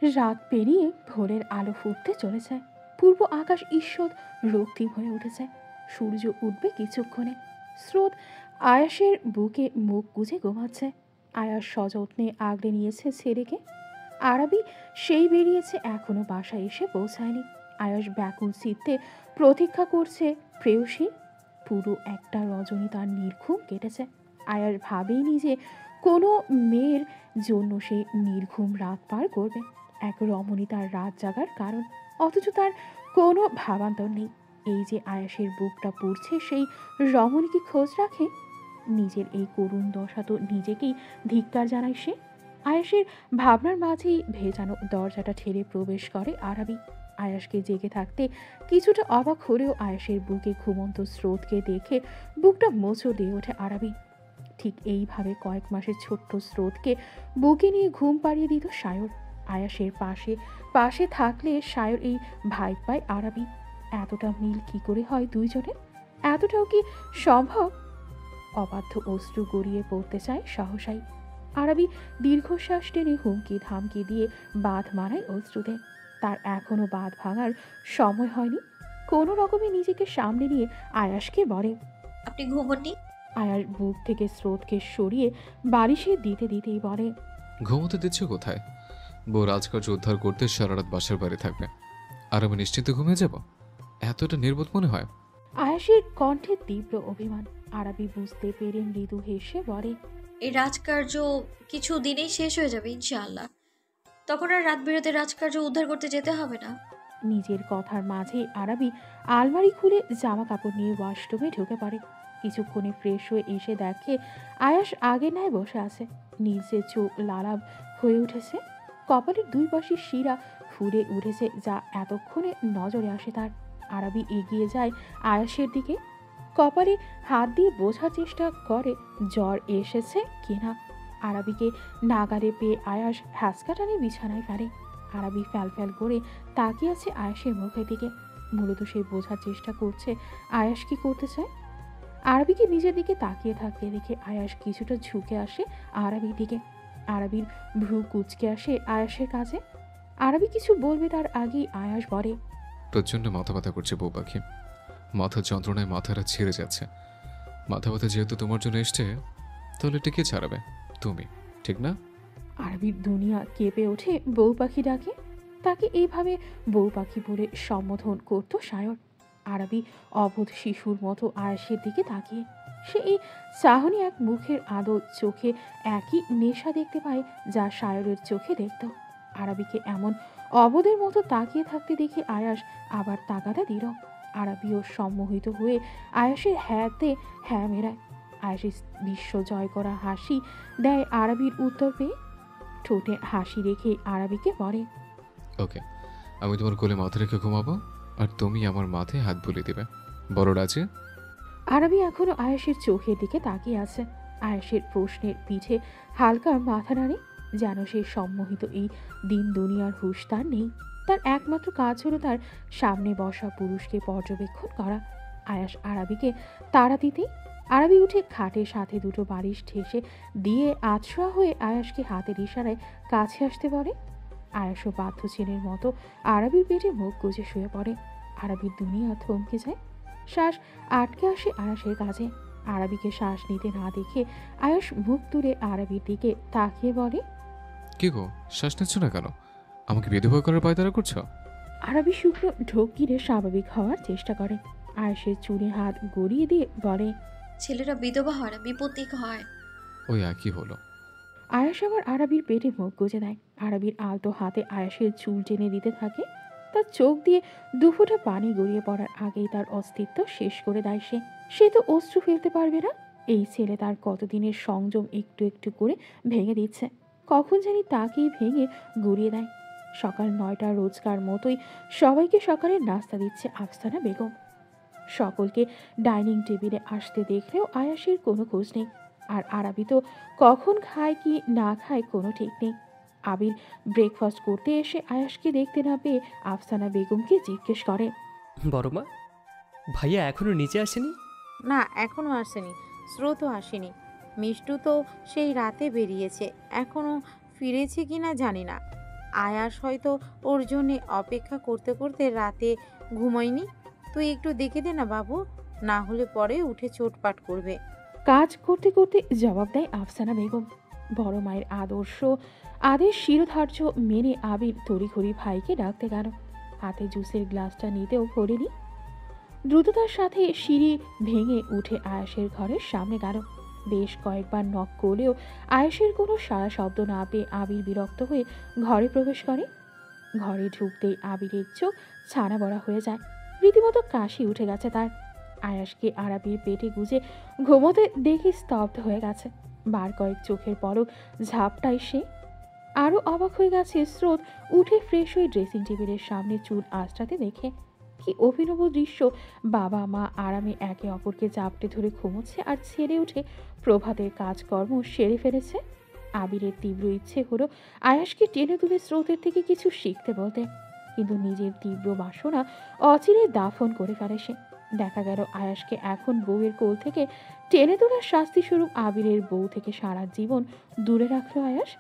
রাত পেরিয়ে ভোরের আলো ফুটতে চলেছে। পূর্ব আকাশ ঈষৎ রক্তিম হয়ে উঠেছে। সূর্য উঠবে কিছুক্ষণে। স্রোত আয়াসের বুকে মুখ গুজে ঘুমাচ্ছে। আয়াস সযত্নে আগলে নিয়েছে ছেলেকে। আরবি সেই বেরিয়েছে, এখনো বাসায় এসে পৌঁছায়নি। আয়াস ব্যাকুল চিত্তে প্রতীক্ষা করছে প্রেয়সীর। পুরো একটা রজনী তার নির্ঘুম কেটেছে। আয়াস ভাবেইনি যে কোনো মেয়ের জন্য সে নির্ঘুম রাত পার করবে। এক রমণী তার রাত জাগার কারণ, অথচ তার কোনো ভাবান্তর নেই। এই যে আয়াসের বুকটা পুড়ছে, সেই রমণীকে খোঁজ রাখে। নিজের এই করুণ দশা তো নিজেকেই ধিক্কার জানায় সে। আয়াসের ভাবনার মাঝেই ভেজানো দরজাটা ঠেলে প্রবেশ করে আরাবি। আয়াসকে জেগে থাকতে কিছুটা অবাক হলেও আয়াসের বুকে ঘুমন্ত স্রোতকে দেখে বুকটা মোচড় দিয়ে ওঠে আরাবি। ঠিক এইভাবে কয়েক মাসের ছোট্ট স্রোতকে বুকে নিয়ে ঘুম পাড়িয়ে দিত সায়র। আয়াসের পাশে পাশে থাকলে সায়র এই ভাই পায় আরাবি। এতটা মিল কি করে হয় দুইজনের? এতটাও কি সম্ভব? অবাধ্য অশ্রু গড়িয়ে পড়তে চায় সহসাই। আরবি দীর্ঘশ্বাস টেনে হুমকি ধামকি দিয়ে বাঁধ মারায় অশ্রুতে। তার এখনো বাঁধ ভাঙার সময় হয়নি। কোনো রকমে নিজেকে সামনে নিয়ে আয়াসকে বলে, আপনি ঘুমোননি? আয়াস বুক থেকে স্রোতকে সরিয়ে বালিশে দিতে দিতেই বলে, ঘুমোতে দিচ্ছ কোথায়? বউ রাজকার্য উদ্ধার করতে সারা রাত বাসার বাইরে থাকবে, আর আমি নিশ্চিন্তে ঘুমিয়ে যাব? এতটা নির্বোধ মনে হয়? আয়াসের কণ্ঠে তীব্র অভিমান। আরবি বুঝতে পেরে মৃদু হেসে বলে, এই রাজকার্য কিছু দিনেই শেষ হয়ে যাবে ইনশাআল্লাহ। তখন আর রাত বিরাতে রাজকার্য উদ্ধার করতে যেতে হবে না। নিজের কথার মাঝে আরবি আলমারি খুলে জামা কাপড় নিয়ে ওয়াশরুমে ঢুকে পড়ে। কিছুক্ষণে ফ্রেশ হয়ে এসে দেখে আয়াস আগের ন্যায় বসে আছে। নীলসে চোখ লালাব হয়ে উঠেছে। কপালের দুই পাশে শিরা ফুলে উঠেছে, যা এতক্ষণে নজরে আসে তার। আরবি এগিয়ে যায় আয়াসের দিকে। কপালে হাত দিয়ে বোঝার চেষ্টা করে জ্বর এসেছে কিনা। আরবিকে নাগালে পেয়ে আয়াস হ্যাঁচকা টানে বিছানায় ফেলে। আরবি ফ্যাল ফ্যাল করে তাকিয়ে আছে আয়াসের মুখের দিকে। মূলত সে বোঝার চেষ্টা করছে আয়াস কি করতে চায়। আরবিকে নিজের দিকে তাকিয়ে থাকতে দেখে আয়াস কিছুটা ঝুঁকে আসে আরবির দিকে। আরবির ভ্রু কুচকে আসে আয়াসের কাছে। আরবি কিছু বলবে তার আগেই আয়াস বলে, প্রচণ্ড মাথা ব্যথা করছে বউ পাখি। মাথার যন্ত্রণায় মাথাটা ছিঁড়ে যাচ্ছে। মাথা ব্যথা যেহেতু তোমার জন্য এসছে, তাহলে এটা কে ছাড়াবে? তুমি, ঠিক না? আরবির দুনিয়া কেঁপে ওঠে বউ পাখি ডাকে। তাকে এইভাবে বউ পাখি বলে সম্বোধন করত সায়র। আরবি অবোধ শিশুর মতো আয়াসের দিকে তাকিয়ে। সে এই চাহনি এক মুখের আদর চোখে একই নেশা দেখতে পায় যা সায়রের চোখে দেখত। আরবিকে এমন অবোধের মতো তাকিয়ে থাকতে দেখে আয়াস আবার তাকাতে দিল। আরবিও সম্মোহিত হয়ে আয়াসের হ্যাঁতে হ্যাঁ মেরায়। আয়াসের বিশ্ব জয় করা হাসি দেয় আরবির উত্তর পেয়ে। ঠোঁটে হাসি রেখে আরবিকে বলে, ওকে, আমি তোমার কোলে মাথা রেখে ঘুমাবো, আর তুমি আমার মাথায় হাত বুলিয়ে দেবে। বড় রাজে? আরবি এখনো আয়েশের চোখের দিকে তাকিয়ে আছে। আয়েশের প্রশ্নের পিঠে হালকা মাথা নাড়ে, যেন সে সম্মোহিত এই দিন দুনিয়ার হুঁশ তার নেই। তার একমাত্র কাজ হলো তার সামনে বসা পুরুষকে পর্যবেক্ষণ করা। আয়াস আরবিকে তাড়া দিতেই আরবি উঠে খাটের সাথে দুটো বালিশ ঠেসে দিয়ে আছড়া হয়ে আয়াসকে হাতের ইশারায় কাছে আসতে বলে। আয়াসও বাধ্য ছেলের মতো আরবির পেটে মুখ গুজে শুয়ে পড়ে। আরবির দুনিয়া থমকে যায়। শ্বাস আটকে আসে আয়াসের কাছে। আরবিকে শ্বাস নিতে না দেখে আয়াস মুখ তুলে আরবির দিকে তাকিয়ে বলে, কি গো, শ্বাস নিচ্ছ না কেন? আমাকে বিধবা করার পায়তারা করছো? আরবি শুকনো ঢোক গিলে স্বাভাবিক হওয়ার চেষ্টা করে। আয়াসের চুলে হাত গড়িয়ে দিয়ে বলে, ছেলেরা বিধবা হয় না, বিপত্তিক হয়। ওই একই হলো। আয়াস আবার আরবির পেটে মুখ গুজে দেয়। আরবির আলতো হাতে আয়াসের চুল টেনে দিতে থাকে। তার চোখ দিয়ে দুফোঁটা পানি গড়িয়ে পড়ার আগেই তার অস্তিত্ব শেষ করে দেয় সে। সে তো অশ্রু ফেলতে পারবে না। এই ছেলে তার কতদিনের সংযম একটু একটু করে ভেঙে দিচ্ছে। কখন জানি তাকেই ভেঙে গুড়িয়ে দেয়। সকাল 9টার রোজকার মতোই সবাইকে সকালে নাস্তা দিচ্ছে আফসানা বেগম। সকলকে ডাইনিং টেবিলে আসতে দেখলেও আয়াসের কোনো খোঁজ নেই। আর আরবি তো কখন খায় কি না খায় কোনো ঠিক নেই। আবির ব্রেকফাস্ট করতে এসে আয়াসকে দেখতে না পেয়ে আফসানা বেগমকে জিজ্ঞেস করে, বড়মা, ভাইয়া এখনো নিচে আসেনি? না, এখনো আসেনি। স্রোতও আসেনি। মিষ্টু তো সেই রাতে বেরিয়েছে, এখনো ফিরেছে কিনা জানি না। আয়াস হয়তো ওর জন্যে অপেক্ষা করতে করতে রাতে ঘুমায়নি। তুই একটু দেখে দে না বাবু, না হলে পরে উঠে চোটপাট করবে। কাজ করতে করতে জবাব দেয় আফসানা বেগম। বড় মায়ের আদেশ শিরোধার্য মেনে আবির তড়িঘড়ি ভাইকে ডাকতে গেল। হাতে জুসের গ্লাসটা নিতেও ভরেনি। দ্রুততার সাথে সিঁড়ি ভেঙে উঠে আয়াসের ঘরের সামনে গেল। বেশ কয়েকবার নক করলেও আয়াসের কোনো সাড়া শব্দ না পেয়ে আবির বিরক্ত হয়ে ঘরে প্রবেশ করে। ঘরে ঢুকতেই আবিরের চোখ ছানা বড়া হয়ে যায়। রীতিমতো কাশি উঠে গেছে তার। আয়াসকে আরাবির পেটে গুজে ঘুমোতে দেখে স্তব্ধ হয়ে গেছে। বার কয়েক চোখের পলক ঝাপটায় সে। আরও অবাক হয়ে গেছে স্রোত উঠে ফ্রেশ হয়ে ড্রেসিং টেবিলের সামনে চুল আঁচড়াতে দেখে। কি অভিনব দৃশ্য! বাবা মা আরামে একে অপরকে জাপটে ধরে ঘুমোচ্ছে আর ছেড়ে উঠে প্রভাতের কাজকর্ম সেরে ফেলেছে। আবিরের তীব্র ইচ্ছে হলো আয়াসকে টেনে তুলে স্রোতের থেকে কিছু শিখতে বলতে, কিন্তু নিজের তীব্র বাসনা অচিরে দাফন করে ফেলে সে। দেখা গেল আয়াসকে এখন বউয়ের কোল থেকে টেনে তোলার শাস্তিস্বরূপ আবিরের বউ থেকে সারা জীবন দূরে রাখলো আয়াস।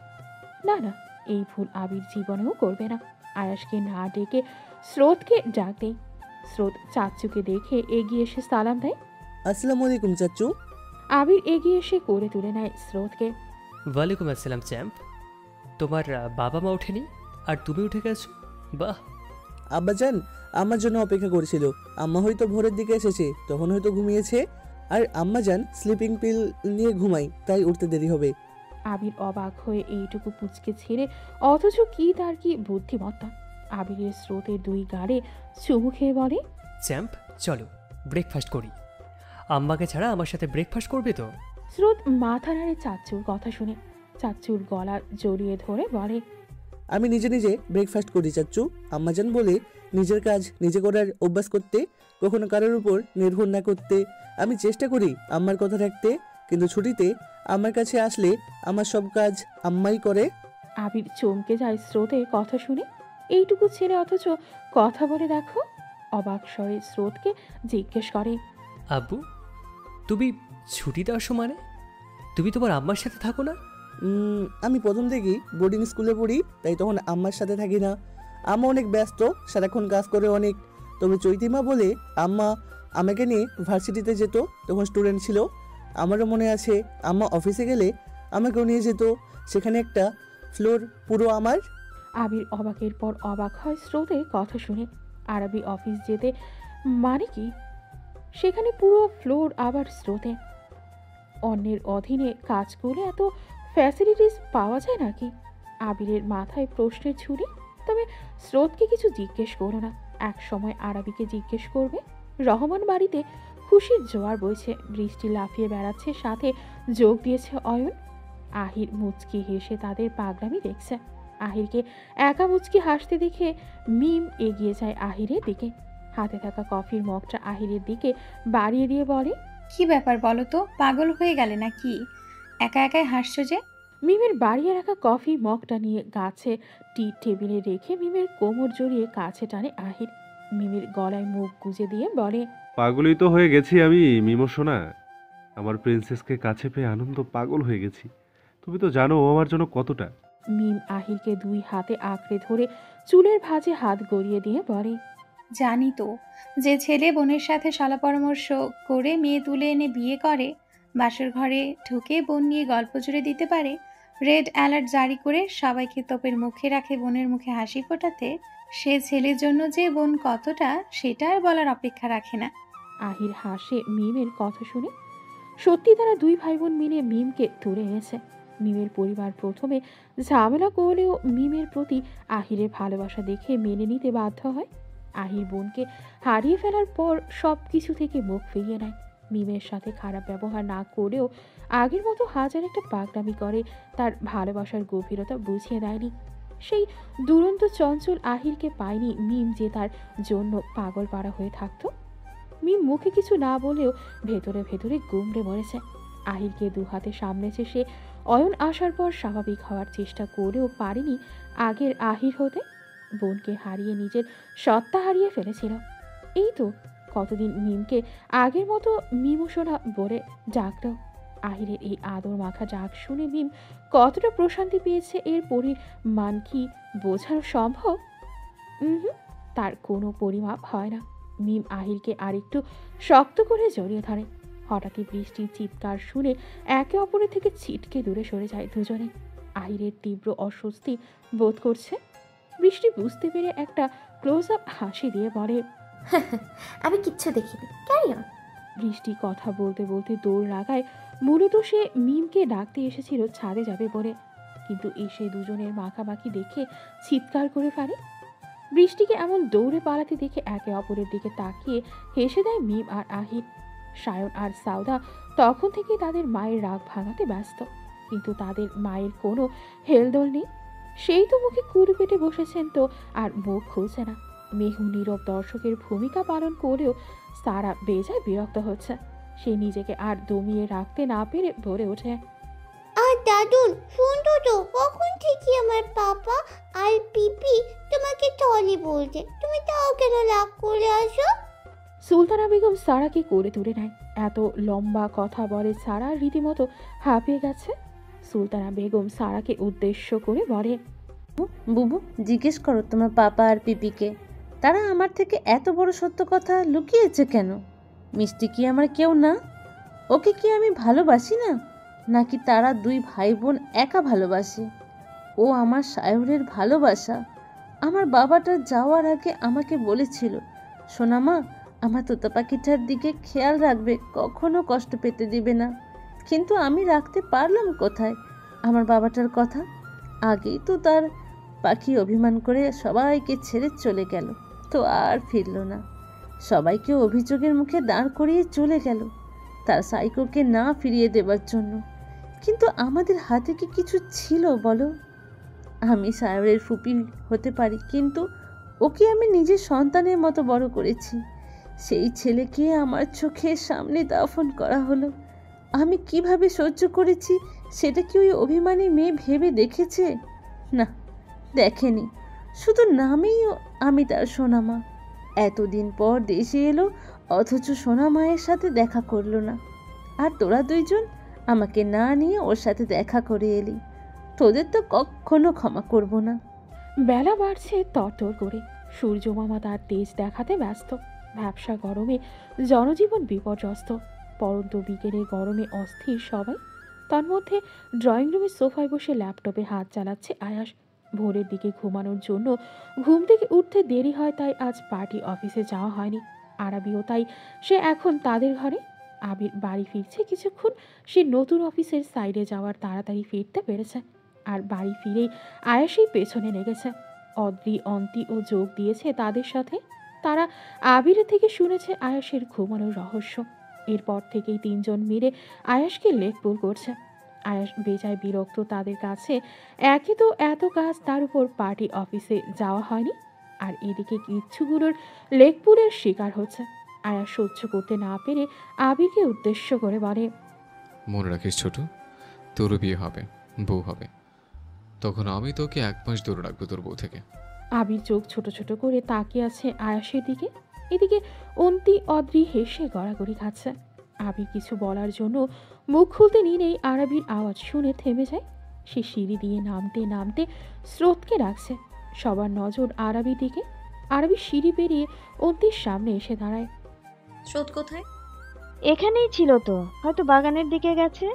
না না, এই ভুল আবির জীবনেও করবে না। আয়াসকে না ডেকে স্রোতকে ডাক দেয়। স্রোত চাচ্চুকে দেখে এগিয়ে এসে সালাম দেয়। আসসালামু আলাইকুম চাচু। আবির এগিয়ে এসে করে তুলে নেয় স্রোতকে। ওয়ালাইকুম আসসালাম চ্যাম্প। তোমার বাবা মা ওঠেনি আর তুমি উঠে গেছো? বাহ। আব্বাজান আমার জন্য অপেক্ষা করেছিল। আম্মা হয়তো ভোরের দিকে এসেছে, তখন হয়তো ঘুমিয়েছে। আর আম্মাজান স্লিপিং পিল নিয়ে ঘুমাই, তাই উঠতে দেরি হবে। আবির অবাক হয়ে এইটুকু পুচকে ছেড়ে, অথচ কি তার কি বুদ্ধিমত্তা! আবিরের স্রোতের দুই গাড়ে চুমু খেয়ে বলে, চ্যাম্প চলো ব্রেকফাস্ট করি। আম্মাকে ছাড়া আমার সাথে ব্রেকফাস্ট করবে তো? স্রোত মাথা নাড়ে চাচ্চুর কথা শুনে। চাচ্চুর গলা জড়িয়ে ধরে বলে, আমি নিজে নিজে ব্রেকফাস্ট করি চাচু। আম্মাজান বলে নিজের কাজ নিজে করার অভ্যাস করতে, কখনো কারোর উপর নির্ভর না করতে। আমি চেষ্টা করি আম্মার কথা রাখতে, কিন্তু ছুটিতে আমার কাছে আসলে আমার সব কাজ আম্মাই করে। আবির চমকে যায় স্রোতের কথা শুনে। এইটুকু ছেলে অথচ কথা বলে দেখো! অবাক স্বরে স্রোতকে জিজ্ঞেস করে, আব্বু তুমি ছুটিতে আসো মানে? তুমি তোমার আম্মার সাথে থাকো না? আমি প্রথম থেকেই বোর্ডিং স্কুলে পড়ি, তাই তখন আম্মার সাথে থাকি না। আম্মা অনেক ব্যস্ত, সারাক্ষণ কাজ করে অনেক। তবে চৈতিমা বলে আম্মা আমাকে নিয়ে ভার্সিটিতে যেত, তখন স্টুডেন্ট ছিল। আমারও মনে আছে আম্মা অফিসে গেলে আমাকেও নিয়ে যেত, সেখানে একটা ফ্লোর পুরো আমার। আবির অবাকের পর অবাক হয় স্রোতের কথা শুনে। আরবি অফিস যেতে মানে কি? সেখানে পুরো ফ্লোর আবার স্রোতে? অন্যের অধীনে কাজ করলে এত ফ্যাসিলিটিস পাওয়া যায় নাকি? আবিরের মাথায় প্রশ্নের ছুরি। তবে স্রোতকে কিছু জিজ্ঞেস করো না, এক সময় আরবিকে জিজ্ঞেস করবে। রহমান বাড়িতে খুশির জোয়ার বইছে, বৃষ্টি লাফিয়ে বেড়াচ্ছে, সাথে যোগ দিয়েছে অয়ন। আহির মুচকি হেসে তাদের পাগলামি দেখছে। আহিরকে একা মুচকি হাসতে দেখে মিম এগিয়ে যায় আহিরের দিকে। হাতে থাকা কফির মগটা আহিরের দিকে বাড়িয়ে দিয়ে বলে, কি ব্যাপার বলো তো, পাগল হয়ে গেলে নাকি? একা একাই হাসছো যে? মিমের বাড়িয়ে রাখা কফি মগটা নিয়ে গাছে টি টেবিলে রেখে মিমের কোমর জড়িয়ে কাছে টানে আহির। মিমের গলায় মুখ গুজে দিয়ে বলে, পাগলই তো হয়ে গেছি আমি মিমো সোনা। আমার প্রিন্সেসকে কাছে পেয়ে আনন্দ পাগল হয়ে গেছি। তুমি তো জানো ও আমার জন্য কতটা। মিম আহিরকে দুই হাতে আঁকড়ে ধরে চুলের ভাঁজে হাত গড়িয়ে দিয়ে বলে, জানি তো, যে ছেলে বোনের সাথে শলা পরামর্শ করে মেয়ে তুলে এনে বিয়ে করে, বাসর ঘরে ঢুকে বোন নিয়ে গল্প জুড়ে দিতে পারে, রেড অ্যালার্ট জারি করে সবাইকে তোপের মুখে রাখে বোনের মুখে হাসি ফোটাতে, সে ছেলের জন্য যে বোন কতটা সেটা আর বলার অপেক্ষা রাখে না। আহির হাসে মিমের কথা শুনে। সত্যি তারা দুই ভাই বোন মিলে মিমকে তুলে এনেছে। মিমের পরিবার প্রথমে ঝামেলা করলেও মিমের প্রতি আহিরের ভালোবাসা দেখে মেনে নিতে বাধ্য হয়। আহির বোনকে হারিয়ে ফেলার পর সব কিছু থেকে মুখ ফিরিয়ে নেয়। মিমের সাথে খারাপ ব্যবহার না করেও আগের মতো হাজার একটা পাগলামি করে, তার ভালোবাসার গভীরতা বুঝিয়ে দেয়নি। সেই দুরন্ত চঞ্চল আহিরকে পায়নি মিম, যে তার জন্য পাগল পাড়া হয়ে থাকতো। মিম মুখে কিছু না বলেও ভেতরে ভেতরে গুমড়ে মরেছে। আহিরকে দু হাতে সামলেছে সে। অয়ন আসার পর স্বাভাবিক হওয়ার চেষ্টা করেও পারেনি আগের আহির হতে। বোনকে হারিয়ে নিজের সত্তা হারিয়ে ফেলেছিল। এই তো কতদিন মিমকে আগের মতো মিমোশোনা বলে ডাকল। আহিরের এই আদর মাখা ডাক শুনে মিম কতটা প্রশান্তি পেয়েছে এর পরিমাণ কি বোঝানো সম্ভব? হুম, তার কোনো পরিমাপ হয় না। মিম আহিরকে আরেকটু শক্ত করে জড়িয়ে ধরে। হঠাৎই বৃষ্টির চিৎকার শুনে একে অপরের থেকে ছিটকে দূরে সরে যায় দুজনে। আহিরের তীব্র অস্বস্তি বোধ করছে। বৃষ্টি বুঝতে পেরে একটা ক্লোজ আপ হাসি দিয়ে বলে, আমি কিচ্ছু দেখিনি, ক্যারি অন। বৃষ্টি কথা বলতে বলতে দৌড় লাগায়। মূলত সে মিমকে ডাকতে এসেছিল ছাদে যাবে বলে, কিন্তু এসে দুজনের মাখামাখি দেখে চিৎকার করে ফেলে। বৃষ্টিকে এমন দৌড়ে পালাতে দেখে একে অপরের দিকে তাকিয়ে হেসে দেয় মিম আর আহির। সায়ন আর সাউদা তখন থেকে তাদের মায়ের রাগ ভাঙাতে ব্যস্ত, কিন্তু তাদের মায়ের কোনো হেলদোল নেই। সেই তো মুখে কুড়ে পেটে বসেছেন তো আর মুখ খুলছে না। মেহু নীরব দর্শকের ভূমিকা পালন করেও সারা বেজায় বিরক্ত হচ্ছে। সে নিজেকে আর দমিয়ে রাখতে না পেরে ভরে ওঠে, আর দাদুন শুনতো তো কখন থেকে আমার পাপা আর পিপি তোমাকে টলি বলছে, তুমি তাও কেন লাভ করে আসো? সুলতানা বেগম সারাকে করে তুলে নেয়। এত লম্বা কথা বলে সারা রীতিমতো হাঁপিয়ে গেছে। সুলতানা বেগম সারাকে উদ্দেশ্য করে বলে, বুবু জিজ্ঞেস করো তোমার পাপা আর পিপিকে, তারা আমার থেকে এত বড় সত্য কথা লুকিয়েছে কেন? মিষ্টি কি আমার কেউ না? ওকে কি আমি ভালোবাসি না, নাকি তারা দুই ভাই বোন একা ভালোবাসে? ও আমার সায়রের ভালোবাসা। আমার বাবাটা যাওয়ার আগে আমাকে বলেছিল, সোনামা আমার তোতা পাখিটার দিকে খেয়াল রাখবে, কখনো কষ্ট পেতে দিবে না। কিন্তু আমি রাখতে পারলাম কোথায় আমার বাবাটার কথা? আগেই তো তার পাখি অভিমান করে সবাইকে ছেড়ে চলে গেল, তো আর ফিরল না। সবাইকে অভিযোগের মুখে দাঁড় করিয়ে চলে গেল তার সাইকোকে না ফিরিয়ে দেবার জন্য। কিন্তু আমাদের হাতে কি কিছু ছিল বলো? আমি সায়রের ফুপি হতে পারি, কিন্তু ওকে আমি নিজের সন্তানের মতো বড় করেছি। সেই ছেলেকে আমার চোখের সামনে দাফন করা হলো। আমি কিভাবে সহ্য করেছি সেটা কি ওই অভিমানী মেয়ে ভেবে দেখেছে? না, দেখেনি। শুধু নামেই আমি তার সোনামা। এতদিন পর দেশে এলো, অথচ সোনামায়ের সাথে দেখা করলো না। আর তোরা দুইজন আমাকে না নিয়ে ওর সাথে দেখা করে এলি। তোদের তো কখনো ক্ষমা করব না। বেলা বাড়ছে তরতর করে। সূর্য মামা তার তেজ দেখাতে ব্যস্ত। ব্যবসা গরমে জনজীবন বিপর্যস্ত। পরন্ত বিকেলে গরমে অস্থির সবাই। তার মধ্যে ড্রয়িং রুমের সোফায় বসে ল্যাপটপে হাত চালাচ্ছে আয়াস। ভোরের দিকে ঘুমানোর জন্য ঘুম থেকে উঠতে দেরি হয়, তাই আজ পার্টি অফিসে যাওয়া হয়নি। আরবিও তাই, সে এখন তাদের ঘরে। আবির বাড়ি ফিরছে কিছুক্ষণ। সে নতুন অফিসের সাইডে যাওয়ার তাড়াতাড়ি ফিরতে পেরেছে, আর বাড়ি ফিরেই আয়াসই পেছনে লেগেছে। অদ্রি অন্তি ও যোগ দিয়েছে তাদের সাথে। তারা আবিরের থেকে শুনেছে আয়াসের ঘুমানোর রহস্য। এরপর থেকেই তিনজন মিলে আয়াসকে লেকপুল করছে। আয়াস বেজায় বিরক্ত তাদের কাছে। একে তো এত কাজ, তার উপর পার্টি অফিসে যাওয়া হয়নি, আর এদিকে কিচ্ছুগুলোর লেকপুলের শিকার হচ্ছে। আয়াস সহ্য করতে না পেরে আবিরকে উদ্দেশ্য করে বলে, মনে রাখিস ছোট, তোরও বিয়ে হবে, বউ হবে, তখন আমি তোকে 1 মাস দূরে রাখবো তোর বউ থেকে। আবির চোখ ছোট ছোট করে তাকিয়ে আছে আয়াসের দিকে। এদিকে অন্তি অদ্রি হেসে গড়াগড়ি খাচ্ছে। আবির কিছু বলার জন্য মুখ খুলতে নিলেই আরবির আওয়াজ শুনে থেমে যায়। সে সিঁড়ি দিয়ে নামতে নামতে স্রোতকে ডাকছে। সবার নজর আরবির দিকে। আরবি সিঁড়ি পেরিয়ে অন্তির সামনে এসে দাঁড়ায়। স্রোত কোথায়? এখানেই ছিল তো, হয়তো বাগানের দিকে গেছে।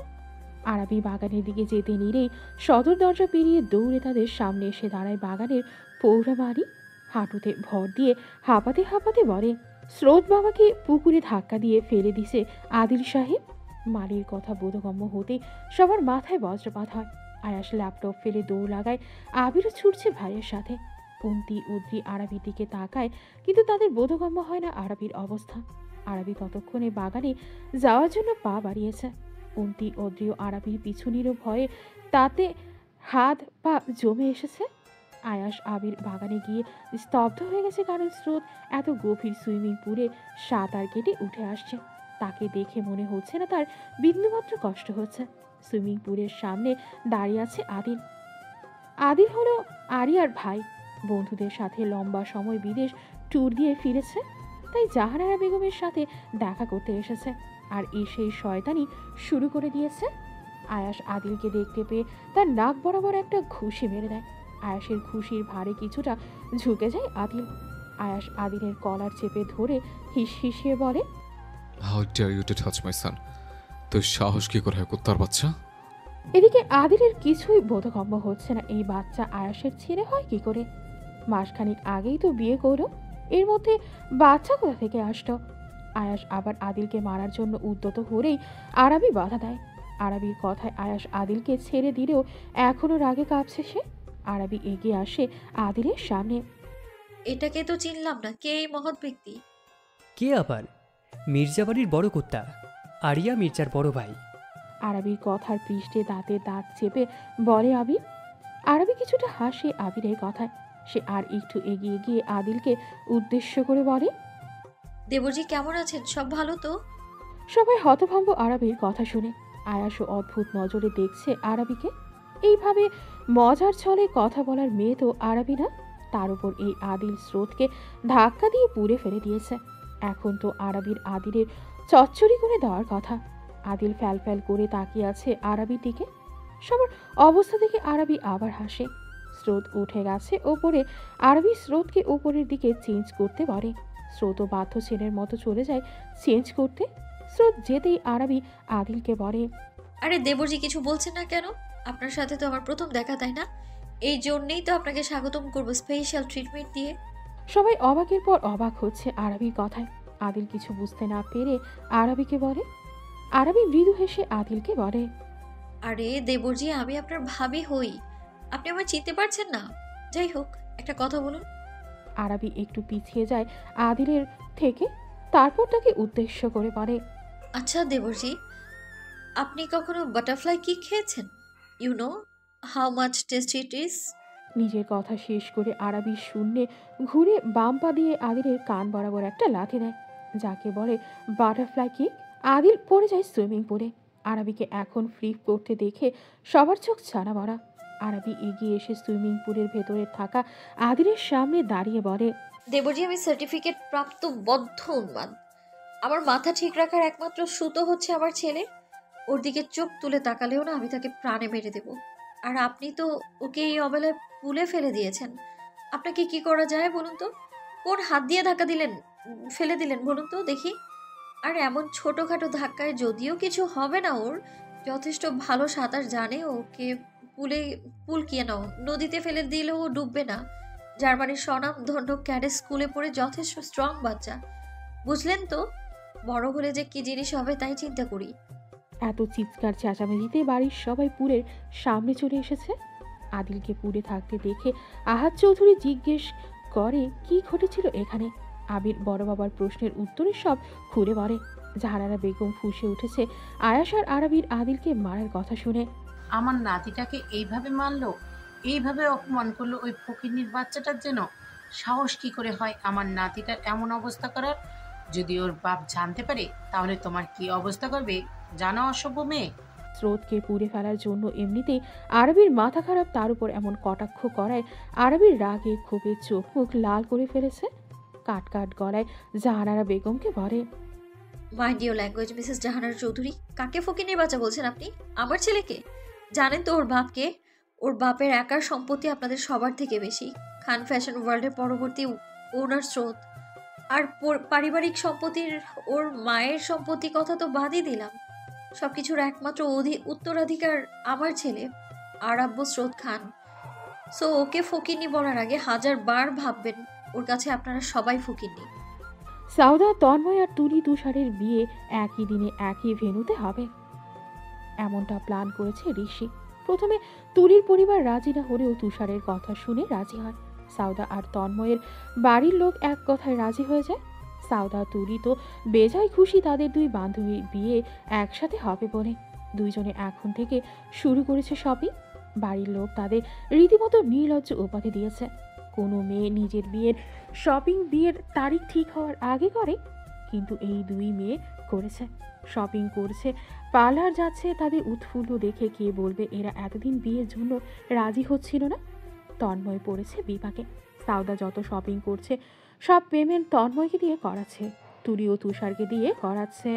আরবি বাগানের দিকে যেতে নিলেই সদর দরজা পেরিয়ে দৌড়ে তাদের সামনে এসে দাঁড়ায় বাগানের পৌরামারি। হাঁটুতে ভর দিয়ে হাঁপাতে হাঁপাতে বলে, স্রোত বাবাকে পুকুরে ধাক্কা দিয়ে ফেলে দিছে আদিল সাহেব। মালির কথা বোধগম্য হতে সবার মাথায় বজ্রপাত হয়। আয়াস ল্যাপটপ ফেলে দৌড় লাগায়। আবিরও ছুটছে ভাইয়ের সাথে। অন্তি উদ্রি আরবির দিকে তাকায়, কিন্তু তাদের বোধগম্য হয় না আরবির অবস্থা। আরবি ততক্ষণে বাগানে যাওয়ার জন্য পা বাড়িয়েছে। অন্তি অদ্রিও আরবির পিছু নিল ভয়ে, তাতে হাত পা জমে এসেছে। আয়াস আবির বাগানে গিয়ে স্তব্ধ হয়ে গেছে, কারণ স্রোত এত গভীর সুইমিং পুলে সাঁতার কেটে উঠে আসছে। তাকে দেখে মনে হচ্ছে না তার বিন্দুমাত্র কষ্ট হচ্ছে। সুইমিং পুলের সামনে দাঁড়িয়ে আছে আদিল। আদিল হলো আরিয়ার ভাই। বন্ধুদের সাথে লম্বা সময় বিদেশ ট্যুর দিয়ে ফিরেছে, তাই জাহানারা বেগমের সাথে দেখা করতে এসেছে। আর এসে শয়তানি শুরু করে দিয়েছে। আয়াস আদিলকে দেখতে পেয়ে তার নাক বরাবর একটা ঘুষি মেরে দেয়। আয়াসের ঘুষির ভারে কিছুটা ঝুঁকে যায় আদিল। আয়াস আদিলের কলার চেপে ধরে হিসহিসিয়ে বলে, how dare you to touch my son? তোর সাহস কি করে হয় কুত্তার বাচ্চা? এদিকে আদিলের কিছুই বোধগম্য হচ্ছে না, এই বাচ্চা আয়াসের ছেলে হয় কি করে? মাসখানেক আগেই তো বিয়ে করলো, এর মধ্যে বাচ্চা কোথা থেকে আসলো? আয়াস আবার আদিলকে মারার জন্য উদ্যত হলেই আরাবি বাধা দেয়। আরাবির কথায় আয়াস আদিলকে ছেড়ে দিলেও এখনো রাগে কাঁপছে সে। আরাবি এগিয়ে আসে আদিলের সামনে। এটাকে তো চিনলাম না, কে এই মহৎ ব্যক্তি? কে আবার? মির্জা বাড়ির বড় কুত্তা, আরিয়া মির্জার বড় ভাই। আরাবির কথার পৃষ্ঠে দাঁতে দাঁত চেপে বলে আবির। আরাবি কিছুটা হাসে আবিরের কথায়। সে আর একটু এগিয়ে গিয়ে আদিলকে উদ্দেশ্য করে বলে, দেবরজি কেমন আছেন? সব ভালো তো? সবাই হতভম্ব আরাবির কথা শুনে। আয়াসও অদ্ভুত নজরে দেখছে আরাবিকে। এইভাবে মজার ছলে কথা বলার মেয়ে তো আরাবি না, তার উপর এই আদিল স্রোতকে ধাক্কা দিয়ে পুড়ে ফেলে দিয়েছে। এখন তো আরাবির আদিলের চচ্চড়ি করে দেওয়ার কথা। আদিল ফ্যাল ফ্যাল করে তাকিয়ে আছে আরাবির দিকে। সবার অবস্থা দেখে আরাবি আবার হাসে। স্রোত উঠে গেছে ওপরে। আরাবি স্রোতকে ওপরের দিকে চেঞ্জ করতে বলে। স্রোতও বাধ্য ছেলের মতো চলে যায় চেঞ্জ করতে। স্রোত যেতেই আরাবি আদিলকে বলে, আরে দেবরজি কিছু বলছেন না কেন? আপনার সাথে তো আমার প্রথম দেখা, তাই না? এই জন্যেই তো আপনাকে স্বাগতম করব স্পেশাল ট্রিটমেন্ট দিয়ে। সবাই অবাকের পর অবাক হচ্ছে আরাবির কথায়। আদিল কিছু বুঝতে না পেরে আরাবিকে বলে। আরাবি মৃদু হেসে আদিলকে বলে, আরে দেবরজি, আমি আপনার ভাবি হই, আপনি আমার চিনতে পারছেন না? যাই হোক, একটা কথা বলুন। আরাবি একটু পিছিয়ে যায় আদিলের থেকে, তারপর তাকে উদ্দেশ্য করে বলে, আচ্ছা দেবরজি, আপনি কখনো বাটারফ্লাই কি খেয়েছেন? You know how much tasty it is? নিজের কথা শেষ করে আরাবি শূন্যে ঘুরে বাম পা দিয়ে আদিলের কান বরাবর একটা লাথি দেয়, যাকে বলে বাটারফ্লাই কিক। আদিল পড়ে যায় সুইমিং পুলে। আরাবিকে এখন ফ্লিপ করতে দেখে সবার চোখ ছানা বড়া। আরাবি এগিয়ে এসে সুইমিং পুলের ভেতরে থাকা আদিলের সামনে দাঁড়িয়ে বলে, দেবরজি, আমি সার্টিফিকেট প্রাপ্ত বদ্ধ উন্মাদ। আমার মাথা ঠিক রাখার একমাত্র সুতো হচ্ছে আমার ছেলে। ওর দিকে চোখ তুলে তাকালেও না আমি তাকে প্রাণে মেরে দেব। আর আপনি তো ওকে এই অবেলায় পুলে ফেলে দিয়েছেন। আপনাকে কি করা যায় বলুন তো? কোন হাত দিয়ে ধাক্কা দিলেন, ফেলে দিলেন বলুন তো দেখি? আর এমন ছোটোখাটো ধাক্কায় যদিও কিছু হবে না, ওর যথেষ্ট ভালো সাঁতার জানে, ওকে পুলকিয়ে নাও, নদীতে ফেলে দিলেও ও ডুববে না। জার্মানির স্বনামধন্য ক্যাডেট স্কুলে পড়ে যথেষ্ট স্ট্রং বাচ্চা, বুঝলেন তো? বড় হলে যে কি জিনিস হবে তাই চিন্তা করি। এত চিৎকার চেঁচামেচিতে বাড়ির সবাই পুলের সামনে চলে এসেছে। আদিলকে পুলে থাকতে দেখে আহাদ চৌধুরী জিজ্ঞেস করে কি ঘটেছিল এখানে। আবির বড় বাবার প্রশ্নের উত্তরে সব খুলে বলে। জাহানারা বেগম ফুঁসে উঠেছে আয়াস আর আরাবির আদিলকে মারার কথা শুনে। আমার নাতিটাকে এইভাবে মারলো, এইভাবে অপমান করলো ওই ফকিন্নির বাচ্চাটার যেন সাহস কি করে হয় আমার নাতিটার এমন অবস্থা করার? যদি ওর বাপ জানতে পারে তাহলে তোমার কি অবস্থা করবে জানো অসভ্য মেয়ে? স্রোতকে পুড়ে ফেলার জন্য এমনিতেই আরবির মাথা খারাপ, তার উপর এমন কটাক্ষ করায় আরবির রাগে ক্ষোভে চোখ মুখ লাল করে ফেলেছে। কাট কাট গলায় জাহানারা বেগমকে বলে, mind your language Mrs Jahanara Chowdhury. কাকে ফকিনের বাচ্চা বলছেন আপনি? আমার ছেলেকে? জানেন তো ওর বাপকে? ওর বাপের একার সম্পত্তি আপনাদের সবার থেকে বেশি। খান ফ্যাশন ওয়ার্ল্ডের পরবর্তী ওনার স্রোত। আর পারিবারিক সম্পত্তির ওর মায়ের সম্পত্তি কথা তো বাদই দিলাম, সবকিছুর একমাত্র উত্তরাধিকার আমার ছেলে আরাব্য স্রোত খান। সো ওকে ফকিন্নি বলার আগে 1000 বার ভাববেন ওর কাছে আপনারা সবাই ফকিন্নি। সাউদা, তন্ময় আর তুলি তুষারের বিয়ে একই দিনে একই ভেন্যুতে হবে, এমনটা প্ল্যান করেছে ঋষি। প্রথমে তুলির পরিবার রাজি না হলেও তুষারের কথা শুনে রাজি হয়। সাউদা আর তন্ময়ের বাড়ির লোক এক কথায় রাজি হয়ে যায়। সাউদা তুলি তো বেজায় খুশি তাদের দুই বান্ধবীর বিয়ে একসাথে হবে বলে। দুইজনে এখন থেকে শুরু করেছে শপিং। বাড়ির লোক তাদের রীতিমতো নির্লজ্জ উপাধি দিয়েছে। কোনো মেয়ে নিজের বিয়ের শপিং বিয়ের তারিখ ঠিক হওয়ার আগে করে, কিন্তু এই দুই মেয়ে করেছে। শপিং করছে, পার্লার যাচ্ছে। তাদের উৎফুল্ল দেখে কে বলবে এরা এতদিন বিয়ের জন্য রাজি হচ্ছিল না। তন্ময় পড়েছে বিপাকে। সাউদা যত শপিং করছে সব পেমেন্ট তন্ময়কে দিয়ে করাচ্ছে, তুলি ও তুষারকে দিয়ে করাচ্ছে।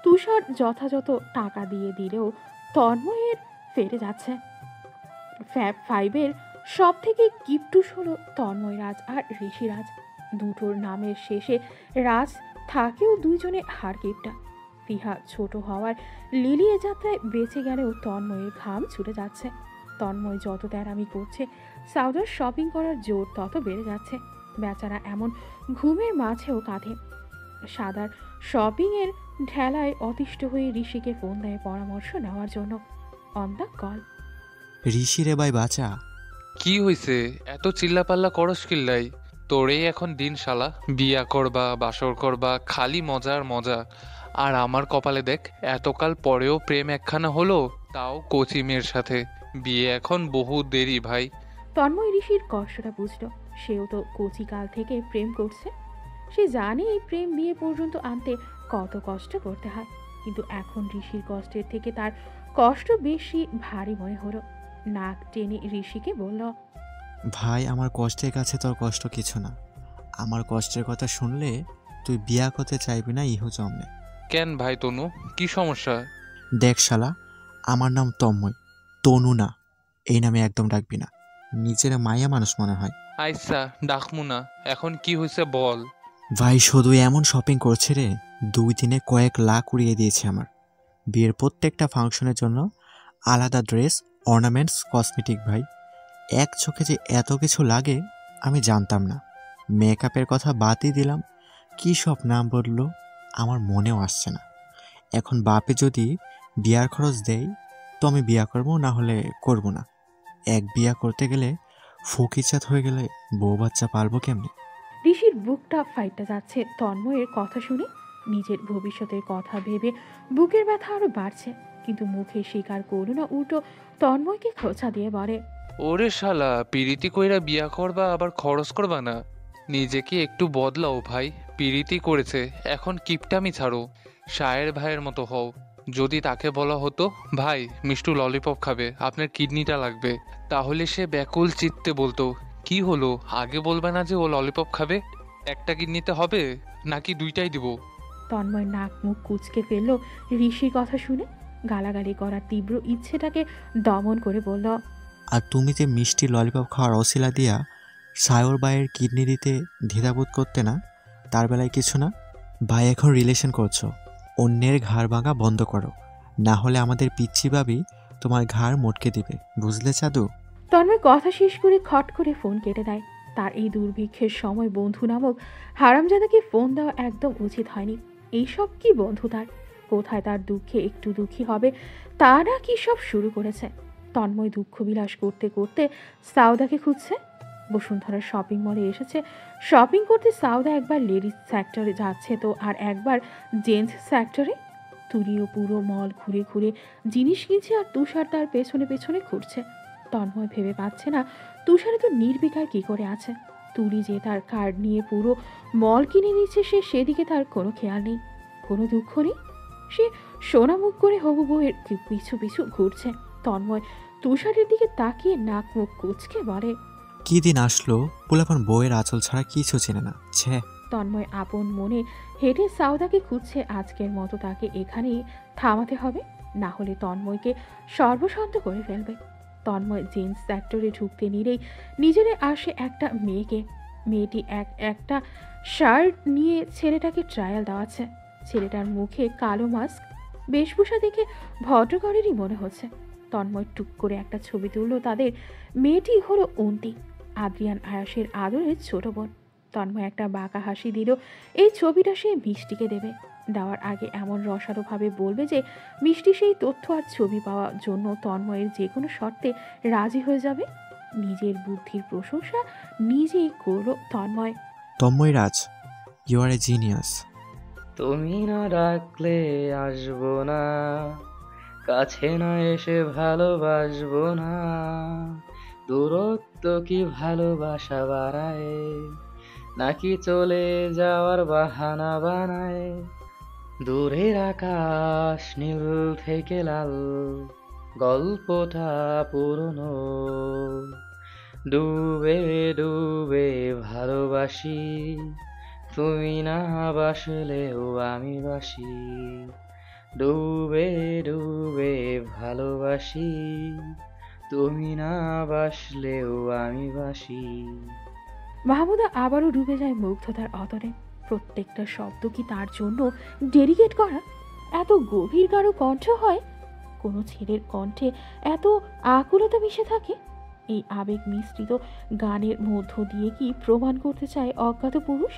তুষার যথাযথ টাকা দিয়ে দিলেও তন্ময়ের ফেটে যাচ্ছে। ফ্যাব ফাইভের সব থেকে কিপটুস হলো তন্ময় রাজ আর ঋষিরাজ। দুটোর নামের শেষে রাজ থাকেও দুইজনে হার কিপটা। ফিহা ছোট হওয়ার লিলিয়ে যাত্রায় বেঁচে গেলেও তন্ময়ের ঘাম ছুটে যাচ্ছে। তন্ময় যত তেরামি করছে সাউদার শপিং করার জোর তত বেড়ে যাচ্ছে। বেচারা এমন ঘুমের মাঝেও কাঁধে। সাদার শপিংয়ের ঢেলায় অতিষ্ঠ হয়ে ঋষিকে ফোন দেয় পরামর্শ নেওয়ার জন্য। On the call. ঋষি রে ভাই বাঁচা। কি হইছে এত চিল্লাপাল্লা করস কিল্লাই? তোরেই এখন দিন শালা, বিয়া করবা বাসর করবা, খালি মজার মজা। আর আমার কপালে দেখ, এতকাল পরেও প্রেম একখানা হলো, তাও কচি মেয়ের সাথে। বিয়ে এখন বহু দেরি ভাই। তন্ময় ঋষির কষ্টটা বুঝলো। সেও তো কচিকাল থেকে প্রেম করছে। সে জানে এই প্রেম বিয়ে পর্যন্ত আনতে কত কষ্ট করতে হয়, কিন্তু এখন ঋষির কষ্টের থেকে তার কষ্ট বেশি ভারী মনে হলো। নাক টেনে ঋষিকে বলল, ভাই আমার কষ্টের কাছে তোর কষ্ট কিছু না। আমার কষ্টের কথা শুনলে তুই বিয়া করতে চাইবি না ইহো জন্মে। কেন ভাই তনু, কি সমস্যা? দেখ শালা, আমার নাম তন্ময়, তনু না। এই নামে একদম ডাকবি না, নিজের মায়া মানুষ মনে হয়। আইসা ডাকমু না, এখন কি হয়েছে বল। ভাই শুধু এমন শপিং করছে রে, 2 দিনে কয়েক লাখ উড়িয়ে দিয়েছে আমার। বিয়ের প্রত্যেকটা ফাংশনের জন্য আলাদা ড্রেস, অর্নামেন্টস, কসমেটিক। ভাই এক চোখে যে এত কিছু লাগে আমি জানতাম না। মেকআপের কথা বাদই দিলাম, কী সব নাম বললো আমার মনেও আসছে না। এখন বাপে যদি বিয়ার খরচ দেয় তো আমি বিয়া করবো, না হলে করব না। এক বিয়া করতে গেলে ফকিরজাত হয়ে গেলে বউ বাচ্চা পালবো কেমনে? ঋষির বুকটা ফাইটটা যাচ্ছে তন্ময়ের কথা শুনে। নিজের ভবিষ্যতের কথা ভেবে বুকের ব্যথা আরো বাড়ছে, কিন্তু মুখে স্বীকার করল না, উল্টো তন্ময়কে খোঁচা দিয়ে বলে, ওরে শালা, পিরিতি কইরা বিয়া করবা আবার খরচ করবা না? নিজেকে একটু বদলাও ভাই। পিরিতি করেছে, এখন কিপটামি ছাড়ো, শায়ের ভাইয়ের মতো হও। যদি তাকে বলা হতো, ভাই মিষ্টু ললিপপ খাবে, আপনার কিডনিটা লাগবে, তাহলে সে ব্যাকুল চিত্তে বলতো, কি হলো আগে বলবে না যে ও ললিপপ খাবে? একটা কিডনিতে হবে নাকি দুইটাই দিব? তন্ময় নাক মুখ কুচকে ফেলল ঋষির কথা শুনে। গালাগালি করার তীব্র ইচ্ছেটাকে দমন করে বলল, আর তুমি যে মিষ্টি ললিপপ খাওয়ার অশিলা দিয়া সায়র ভাইয়ের কিডনি দিতে দ্বিধাবোধ করতে না, তার বেলায় কিছু না। ভাই এখন রিলেশন করছো, অন্যের ঘাড় ভাঙা বন্ধ করো, না হলে আমাদের পিচ্ছি ভাবি তোমার ঘাড় মটকে দিবে, বুঝলে চাদু? তন্ময় কথা শেষ করে খট করে ফোন কেটে দেয়। তার এই দুর্ভিক্ষের সময় বন্ধু নামক হারামজাদাকে ফোন দেওয়া একদম উচিত হয়নি। এইসব কি বন্ধু তার? কোথায় তার দুঃখে একটু দুঃখী হবে তা না কি সব শুরু করেছে। তন্ময় দুঃখ বিলাস করতে করতে সাউদাকে খুঁজছে। বসুন্ধরার শপিং মলে এসেছে শপিং করতে। সাউদা একবার লেডিস সেক্টরে যাচ্ছে তো আর একবার জেন্টস সেক্টরে। তুলিও পুরো মল ঘুরে ঘুরে জিনিস কিনছে আর তুষার তার পেছনে পেছনে ঘুরছে। তন্ময় ভেবে পাচ্ছে না তুষারে তো নির্বিকার কি করে আছে। তুলি যে তার কার্ড নিয়ে পুরো মল কিনে নিচ্ছে, সেদিকে তার কোনো খেয়াল নেই, কোনো দুঃখ নেই। সে সোনা মুখ করে হবু বউয়ের পিছু পিছু ঘুরছে। তন্ময় তুষারের দিকে তাকিয়ে নাক মুখ কুচকে বলে, কি দিন আসলো, পোলাপন বউয়ের আঁচল ছাড়া কিছু চেনে না। ছে। তন্ময় আপন মনে হেঁটে সাউদাকে খুঁজছে। আজকের মতো তাকে এখানেই থামাতে হবে, না হলে তন্ময়কে সর্বশান্ত করে ফেলবে। তন্ময় জেন্টস সেক্টরে ঢুকতে নিলেই নিজেরে আসে একটা মেয়েকে। মেয়েটি একটা শার্ট নিয়ে ছেলেটাকে ট্রায়াল দেওয়াচ্ছে। ছেলেটার মুখে কালো মাস্ক, বেশভূষা দেখে ভদ্রঘরেরই মনে হচ্ছে। তন্ময় টুক করে একটা ছবি তুলল তাদের। মেয়েটি হলো অন্তি, আদ্রিয়ান আয়াসের আদরের ছোট বোন। তন্ময় একটা বাঁকা হাসি দিল। এই ছবিটা সে মিষ্টিকে দেবে। দেওয়ার আগে এমন রসালোভাবে বলবে যে মিষ্টি সেই তথ্য আর ছবি পাওয়ার জন্য তন্ময়ের যে কোনো শর্তে রাজি হয়ে যাবে। নিজের বুদ্ধির প্রশংসা নিজেই করল তন্ময়। তন্ময় রাজ, ইউ আর এ জিনিয়াস। তুমি না ডাকলে আসবো না, কাছে না এসে ভালোবাসবো না, দূরত্ব কি ভালোবাসা বাড়ায়, নাকি চলে যাওয়ার বাহানা বানায়। দূরের আকাশ নীল থেকে লাল, গল্পটা পুরনো, ডুবে ডুবে ভালোবাসি, তুমি না বাসলেও আমি বাসি, ডুবে ডুবে ভালোবাসি, তুমি না বাসলেও আমি বাসি। মাহমুদা আবারও ডুবে যায় মুগ্ধতার অতরে। প্রত্যেকটা শব্দ কি তার জন্য ডেডিকেট করা? এত গভীর গাঢ় কণ্ঠ হয়? কোনো ছেলের কণ্ঠে এত আকুলতা মিশে থাকে? এই আবেগ মিশ্রিত গানের মধ্য দিয়ে কি প্রমাণ করতে চায় অজ্ঞাত পুরুষ?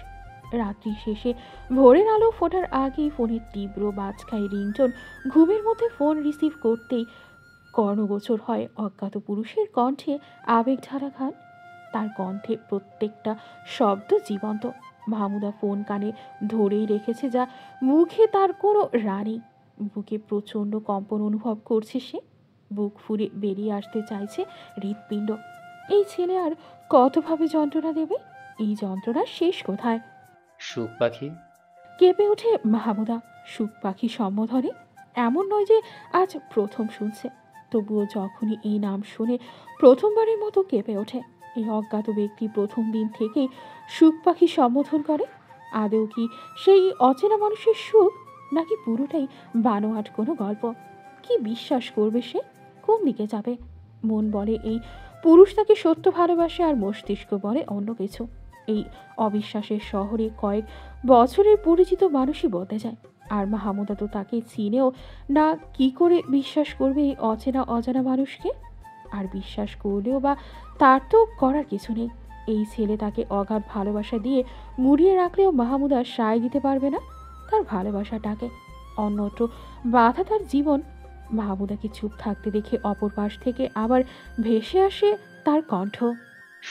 রাত্রি শেষে ভোরের আলো ফোটার আগেই ফোনের তীব্র বাজখাই রিংটোন ঘুমের মধ্যে ফোন রিসিভ করতেই কর্ণগোচর হয় অজ্ঞাত পুরুষের কণ্ঠে আবেগ ঢালা গান। তার কণ্ঠে প্রত্যেকটা শব্দ জীবন্ত। মাহমুদা ফোন কানে ধরেই রেখেছে, যা মুখে তার কোনো রানী। বুকে প্রচণ্ড কম্পন অনুভব করছে সে। বুক ফুঁড়ে বেরিয়ে আসতে চাইছে হৃৎপিণ্ড। এই ছেলে আর কতভাবে যন্ত্রণা দেবে? এই যন্ত্রণার শেষ কোথায়? সুখ পাখি। কেঁপে ওঠে মাহমুদা সুখ পাখি সম্বোধনে। এমন নয় যে আজ প্রথম শুনছে, তবুও যখনই এই নাম শুনে প্রথমবারের মতো কেঁপে ওঠে। এই অজ্ঞাত ব্যক্তি প্রথম দিন থেকেই সুখ পাখি সম্বোধন করে। আদৌ কি সেই অচেনা মানুষের সুখ, নাকি পুরোটাই বানোয়াট কোনো গল্প? কি বিশ্বাস করবে সে? কোন দিকে যাবে? মন বলে এই পুরুষ তাকে সত্য ভালোবাসে, আর মস্তিষ্ক বলে অন্য কিছু। এই অবিশ্বাসের শহরে কয়েক বছরের পরিচিত মানুষই বদলে যায়, আর মাহমুদা তো তাকে চিনেও না। কি করে বিশ্বাস করবে এই অচেনা অজানা মানুষকে? আর বিশ্বাস করলেও বা তার তো করার কিছু নেই। এই ছেলে তাকে অগাধ ভালোবাসা দিয়ে মুড়িয়ে রাখলেও মাহমুদা সায় দিতে পারবে না তার ভালোবাসাটাকে। অন্যত্র বাধা তার জীবন। মাহমুদাকে চুপ থাকতে দেখে অপর পাশ থেকে আবার ভেসে আসে তার কণ্ঠ।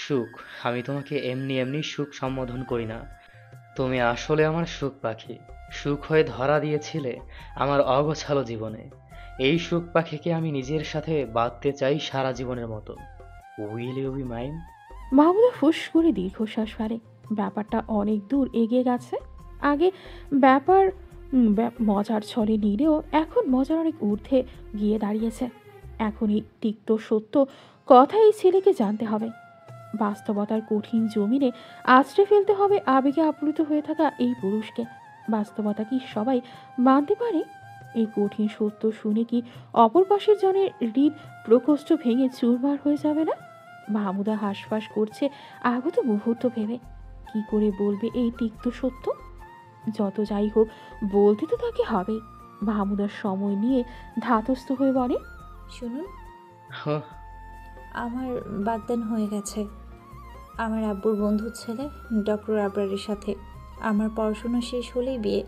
সুখ, আমি তোমাকে এমনি এমনি সুখ সম্বোধন করি না। তুমি আসলে আমার সুখ পাখি। সুখ হয়ে ধরা দিয়েছিলে আমার অগোছালো জীবনে। এই সুখ পাখিকে আমি নিজের সাথে বাঁধতে চাই সারা জীবনের মতো। Will you be mine? Mahmuda ফুস করে দীর্ঘশ্বাস ফেলে। ব্যাপারটা অনেক দূর এগিয়ে গেছে। আগে ব্যাপার মজার ছলে নিলেও এখন মজার অনেক ঊর্ধ্বে গিয়ে দাঁড়িয়েছে। এখন এই তিক্ত সত্য কথা এই ছেলেকে জানতে হবে। বাস্তবতার কঠিন জমিনে আছড়ে ফেলতে হবে আবেগে আপ্লুত হয়ে থাকা এই পুরুষকে। বাস্তবতা কি সবাই মানতে পারে? এই কঠিন সত্য শুনে কি অপর পাশের জনের হৃদ প্রকোষ্ঠ ভেঙে চুরমার হয়ে যাবে না? মাহমুদা হাঁসফাঁস করছে আগত মুহূর্ত ভেবে। কি করে বলবে এই তিক্ত সত্য? যত যাই হোক, বলতে তো তাকে হবে। মাহমুদার সময় নিয়ে ধাতস্থ হয়ে বলে, শুনুন, হ্যাঁ, আমার বাগদান হয়ে গেছে। আমার আব্বুর বন্ধুর ছেলে ডক্টর আবরারের সাথে। আমার পড়াশোনা শেষ হলেই বিয়ে।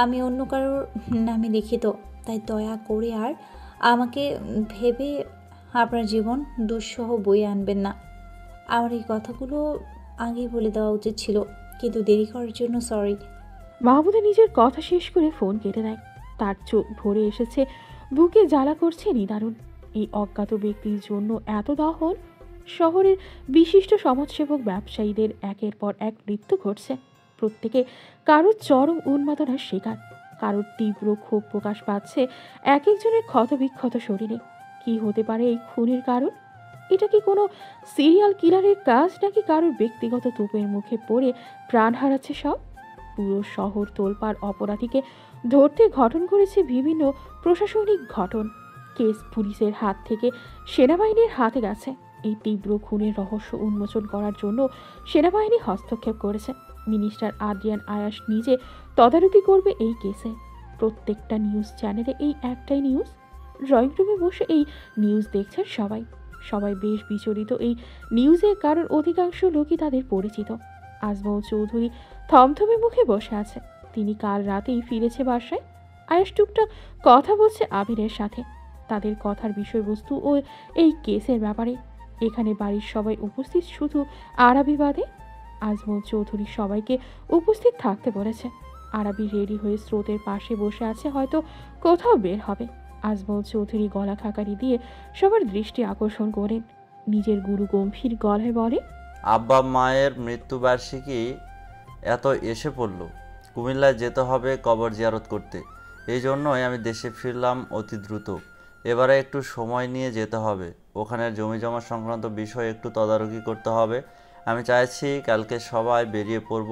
আমি অন্য কারোর নামে লিখিত, তাই দয়া করে আর আমাকে ভেবে আপনার জীবন দুঃসহ বয়ে আনবেন না। আমার এই কথাগুলো আগেই বলে দেওয়া উচিত ছিল, কিন্তু দেরি করার জন্য সরি। মাহমুদা নিজের কথা শেষ করে ফোন কেটে দেয়। তার চোখ ভরে এসেছে, বুকে জ্বালা করছে নিদারুণ। এই অজ্ঞাত ব্যক্তির জন্য এত দহন। শহরের বিশিষ্ট সমাজসেবক ব্যবসায়ীদের একের পর এক মৃত্যু ঘটছে। প্রত্যেকে কারোর চরম উন্মাদনার শিকার, কারোর তীব্র ক্ষোভ প্রকাশ পাচ্ছে এক একজনের ক্ষতবিক্ষত শরীরে। কি হতে পারে এই খুনের কারণ? এটা কি কোনো সিরিয়াল কিলারের কাজ, নাকি কারোর ব্যক্তিগত তোপের মুখে পড়ে প্রাণ হারাচ্ছে সব? পুরো শহর তোলপাড়। অপরাধীকে ধরতে গঠন করেছে বিভিন্ন প্রশাসনিক গঠন। কেস পুলিশের হাত থেকে সেনাবাহিনীর হাতে গেছে। এই তীব্র খুনের রহস্য উন্মোচন করার জন্য সেনাবাহিনী হস্তক্ষেপ করেছে। মিনিস্টার আদ্রিয়ান আয়াস নিজে তদারকি করবে এই কেসে। প্রত্যেকটা নিউজ চ্যানেলে এই একটাই নিউজ। ড্রয়িং রুমে বসে এই নিউজ দেখছেন সবাই। সবাই বেশ বিচলিত এই নিউজের, কারণ অধিকাংশ লোকই তাদের পরিচিত। আজমল চৌধুরী থমথমে মুখে বসে আছে। তিনি কাল রাতেই ফিরেছে বাসায়। আয়াস টুকটাক কথা বলছে আবিরের সাথে। তাদের কথার বিষয়বস্তু ও এই কেসের ব্যাপারে। এখানে বাড়ির সবাই উপস্থিত, শুধু আরাবি বাদে। আজমল চৌধুরী সবাইকে উপস্থিত থাকতে বলেছে। আরাবি রেডি হয়ে স্রোতের পাশে বসে আছে, হয়তো কোথাও বের হবে। আজমল চৌধুরী গলা খাকারি দিয়ে সবার দৃষ্টি আকর্ষণ করেন। নিজের গুরু গম্ভীর গলায় বলে, আব্বা মায়ের মৃত্যুবার্ষিকী এত এসে পড়ল, কুমিল্লায় যেতে হবে কবর জিয়ারত করতে। এই জন্যই আমি দেশে ফিরলাম অতি দ্রুত। এবারে একটু সময় নিয়ে যেতে হবে। ওখানের জমিজমা সংক্রান্ত বিষয় একটু তদারকি করতে হবে। আমি চাইছি কালকে সবাই বেরিয়ে পড়ব,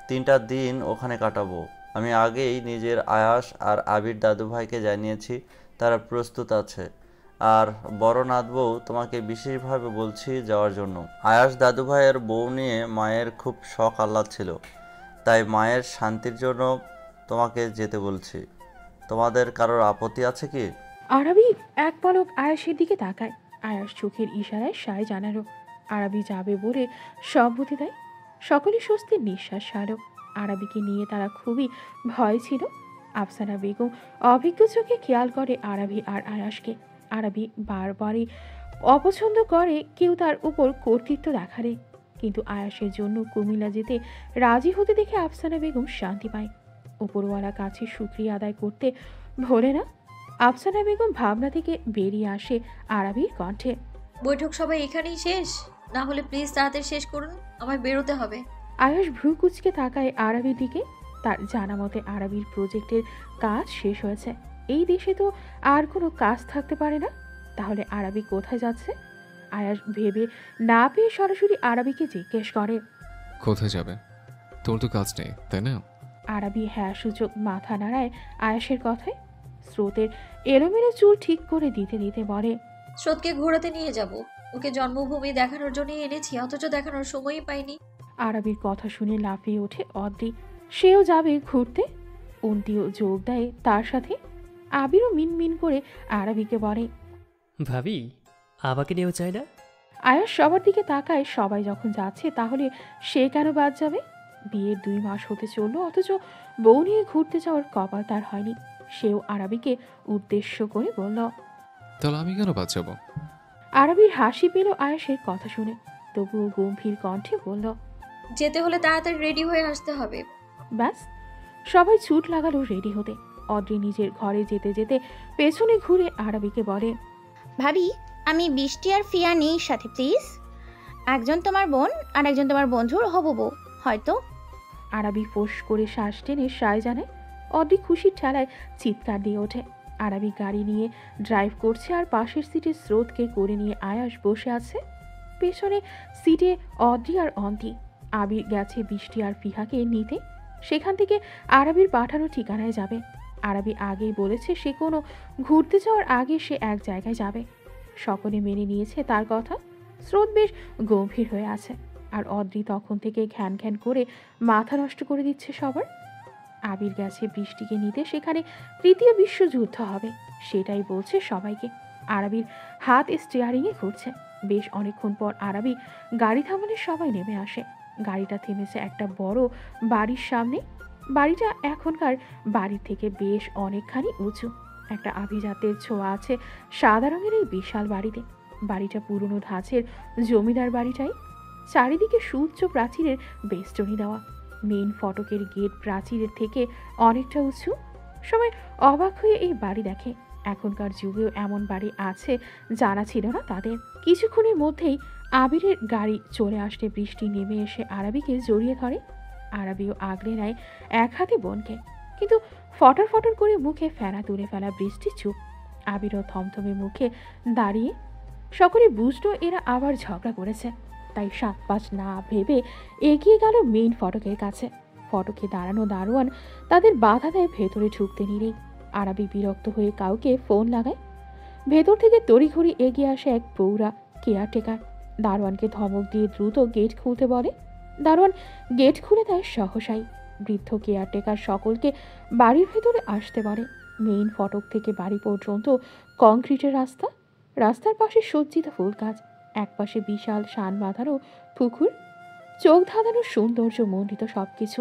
3টা দিন ওখানে কাটাবো। আমি আগেই নিজের আয়াস আর আবির দাদুভাইকে জানিয়েছি, তারা প্রস্তুত আছে। আর বড় নাতবউ তোমাকে বিশেষভাবে বলছি যাওয়ার জন্য। আয়াস দাদুভাইয়ের বউ নিয়ে মায়ের খুব শখ আহ্লাদ ছিল, তাই মায়ের শান্তির জন্য তোমাকে যেতে বলছি। তোমাদের কারোর আপত্তি আছে কি? আরবি এক পলক আয়াসের দিকে তাকায়। আয়াস চোখের ইশারায় সায় জানালো। আরবি যাবে বলে সম্মতি দেয়। সকলে স্বস্তির নিঃশ্বাস ছাড়ল। আরবিকে নিয়ে তারা খুবই ভয় ছিল। আফসানা বেগম অভিজ্ঞ চোখে খেয়াল করে আরবি আর আয়াসকে। আরবি বারবারই অপছন্দ করে কেউ তার উপর কর্তৃত্ব দেখালে, কিন্তু আয়াসের জন্য কুমিল্লা যেতে রাজি হতে দেখে আফসানা বেগম শান্তি পায়। উপরওয়ালা কাছে শুকরিয়া আদায় করতে ভোলে না। আফসানা বেগম ভাবনা থেকে বেরিয়ে আসে আরবির কণ্ঠে। বৈঠক সবাই এখানেই শেষ? না হলে প্লিজ তাড়াতাড়ি শেষ করুন, আমার বেরোতে হবে। আয়াস ভ্রু কুচকে তাকায় আরবির দিকে। তার জানা মতে আরবির প্রজেক্টের কাজ শেষ হয়েছে। এই দেশে তো আর কোনো কাজ থাকতে পারে না। তাহলে আরবি কোথায় যাচ্ছে? আয়াস ভেবে না পেয়ে সরাসরি আরবিকে জিজ্ঞেস করে, কোথায় যাবে? তোর তো কাজ নেই, তাই না? আরবি হ্যাঁ সূচক মাথা নাড়ায় আয়াসের কথায়। স্রোতের এলোমেলো চুল ঠিক করে দিতে দিতে বলে, স্রোতকে ঘোরাতে নিয়ে যাব। ওকে জন্মভূমি দেখানোর জন্যই এনেছি, অথচ দেখানোর সময়ই পাইনি। আরবির কথা শুনে লাফিয়ে ওঠে অদ্রি। সেও যাবে ঘুরতে। অন্তিও যোগ দেয় তার সাথে। আবিরও মিনমিন করে আরবিকে বলে, ভাবি আমাকে নিয়েও চায় না? আয়াস সবার দিকে তাকায়। সবাই যখন যাচ্ছে তাহলে সে কেন বাদ যাবে? বিয়ের 2 মাস হতে চলল, অথচ বউ নিয়ে ঘুরতে যাওয়ার কপাল তার হয়নি। সেও আরবিকে উদ্দেশ্য করে বলল, তাহলে আমি কেন বাদ যাবো? আরবির হাসি পেল আয়াসের কথা শুনে, তবুও গম্ভীর কণ্ঠে বলল, যেতে হলে তাড়াতাড়ি রেডি হয়ে আসতে হবে। ব্যাস সবাই ছুট লাগালো রেডি হতে। অদ্রি নিজের ঘরে যেতে যেতে পেছনে ঘুরে আরবিকে বলে, ভাবি আমি বৃষ্টি আর ফিয়া নেই সাথে, প্লিজ। একজন তোমার বোন আর একজন তোমার বন্ধুর হবু বউ হয়তো। আরবি ফোঁস করে শ্বাস টেনে সায় জানায়। অদ্রি খুশির ঠেলায় চিৎকার দিয়ে ওঠে। আরবি গাড়ি নিয়ে ড্রাইভ করছে আর পাশের সিটে স্রোতকে করে নিয়ে আয়াস বসে আছে। পেছনে সিটে অদ্রি আর অন্তি। আবির গেছে বৃষ্টি আর ফিহাকে নিতে। সেখান থেকে আরবির পাঠানো ঠিকানায় যাবে। আরবি আগেই বলেছে সে কোনো ঘুরতে যাওয়ার আগে সে এক জায়গায় যাবে। সকলে মেনে নিয়েছে তার কথা। স্রোত বেশ গম্ভীর হয়ে আছে, আর অদ্রি তখন থেকে ঘ্যান ঘ্যান করে মাথা নষ্ট করে দিচ্ছে সবার। আবির গেছে বৃষ্টিকে নিতে, সেখানে 3য় বিশ্বযুদ্ধ হবে সেটাই বলছে সবাইকে। আরবির হাত স্টিয়ারিংয়ে ঘুরছে। বেশ অনেকক্ষণ পর আরবি গাড়ি থামালে সবাই নেমে আসে। গাড়িটা থেমেছে একটা বড় বাড়ির সামনে। বাড়িটা এখনকার বাড়ির থেকে বেশ অনেকখানি উঁচু। একটা আভিজাতের ছোঁয়া আছে সাদা রঙের এই বিশাল বাড়িতে। বাড়িটা পুরনো ধাঁচের জমিদার বাড়িটাই। চারিদিকে সুউচ্চ প্রাচীরের বেষ্টনী দেওয়া। মেইন ফটকের গেট প্রাচীরের থেকে অনেকটা উঁচু। সবাই অবাক হয়ে এই বাড়ি দেখে। এখনকার যুগেও এমন বাড়ি আছে জানা ছিল না তাদের। কিছুক্ষণের মধ্যেই আবিরের গাড়ি চলে আসতে বৃষ্টি নেমে এসে আরবিকে জড়িয়ে ধরে। আরবিও আগলে নেয় এক হাতে বোনকে, কিন্তু ফটর ফটর করে মুখে ফেনা তুলে ফেলা বৃষ্টি চুপ। আবিরও থমথমে মুখে দাঁড়িয়ে। সকলে বুঝলো এরা আবার ঝগড়া করেছে, তাই 7-5 না ভেবে এগিয়ে গেল মেইন ফটকের কাছে। ফটকে দাঁড়ানো দারোয়ান তাদের বাধা দেয় ভেতরে ঢুকতে নিলেই। আরবি বিরক্ত হয়ে কাউকে ফোন লাগায়। ভেতর থেকে তড়িঘড়ি এগিয়ে আসে এক প্রৌঢ়া কেয়ারটেকার। দারোয়ানকে ধমক দিয়ে দ্রুত গেট খুলতে বলে। দারোয়ান গেট খুলে দেয় সহসাই। বৃদ্ধ কেয়ারটেকার সকলকে বাড়ির ভেতরে আসতে বলে। মেইন ফটক থেকে বাড়ি পর্যন্ত কংক্রিটের রাস্তা। রাস্তার পাশে সজ্জিত ফুল গাছ, একপাশে বিশাল শান বাঁধানো পুকুর, চোখ ধাঁধানো সৌন্দর্য মণ্ডিত সবকিছু।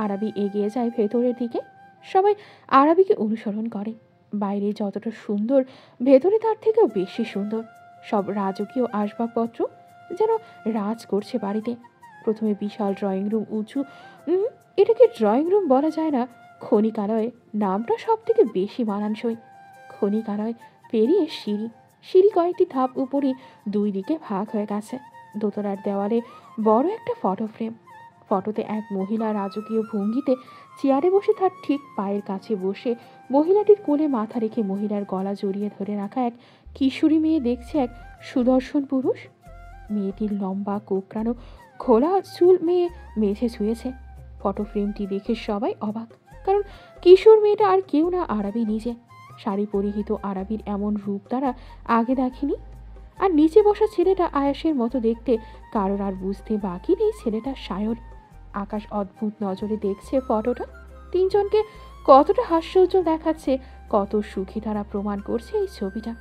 আরবি এগিয়ে যায় ভেতরের দিকে। সবাই আরবিকে অনুসরণ করে। বাইরে যতটা সুন্দর, ভেতরে তার থেকেও বেশি সুন্দর। সব রাজকীয় আসবাবপত্র যেন রাজ করছে বাড়িতে। প্রথমে বিশাল ড্রয়িং রুম, উঁচু, এটাকে ড্রয়িং রুম বলা যায় না, ক্ষণিকালয় নামটা সব থেকে বেশি মানানসই। ক্ষণিকালয় পেরিয়ে সিঁড়ি। সিঁড়ি কয়েকটি ধাপ উপরই 2 দিকে ভাগ হয়ে গেছে। দোতলার দেওয়ালে বড় একটা ফটো ফ্রেম। ফটোতে এক মহিলা রাজকীয় ভঙ্গিতে চেয়ারে বসে, তার ঠিক পায়ের কাছে বসে মহিলাটির কোলে মাথা রেখে মহিলার গলা জড়িয়ে ধরে রাখা এক কিশোরী মেয়ে দেখছে এক সুদর্শন পুরুষ। মেয়েটির লম্বা কোঁকড়ানো খোলা চুল মেয়ে মেঝে ছুঁয়েছে। ফটো ফ্রেমটি দেখে সবাই অবাক, কারণ কিশোর মেয়েটা আর কেউ না, আরাবি নিজে। শাড়ি পরিহিত আরাবির এমন রূপ তারা আগে দেখেনি। আর নিচে বসা ছেলেটা আয়াসের মতো দেখতে, কারোর আর বুঝতে বাকি নেই ছেলেটা সায়র। আকাশ অদ্ভুত নজরে দেখছে ফটোটা। তিনজনকে কতটা হাস্যোজ্জ্বল দেখাচ্ছে, কত সুখী তারা প্রমাণ করছে এই ছবিটা।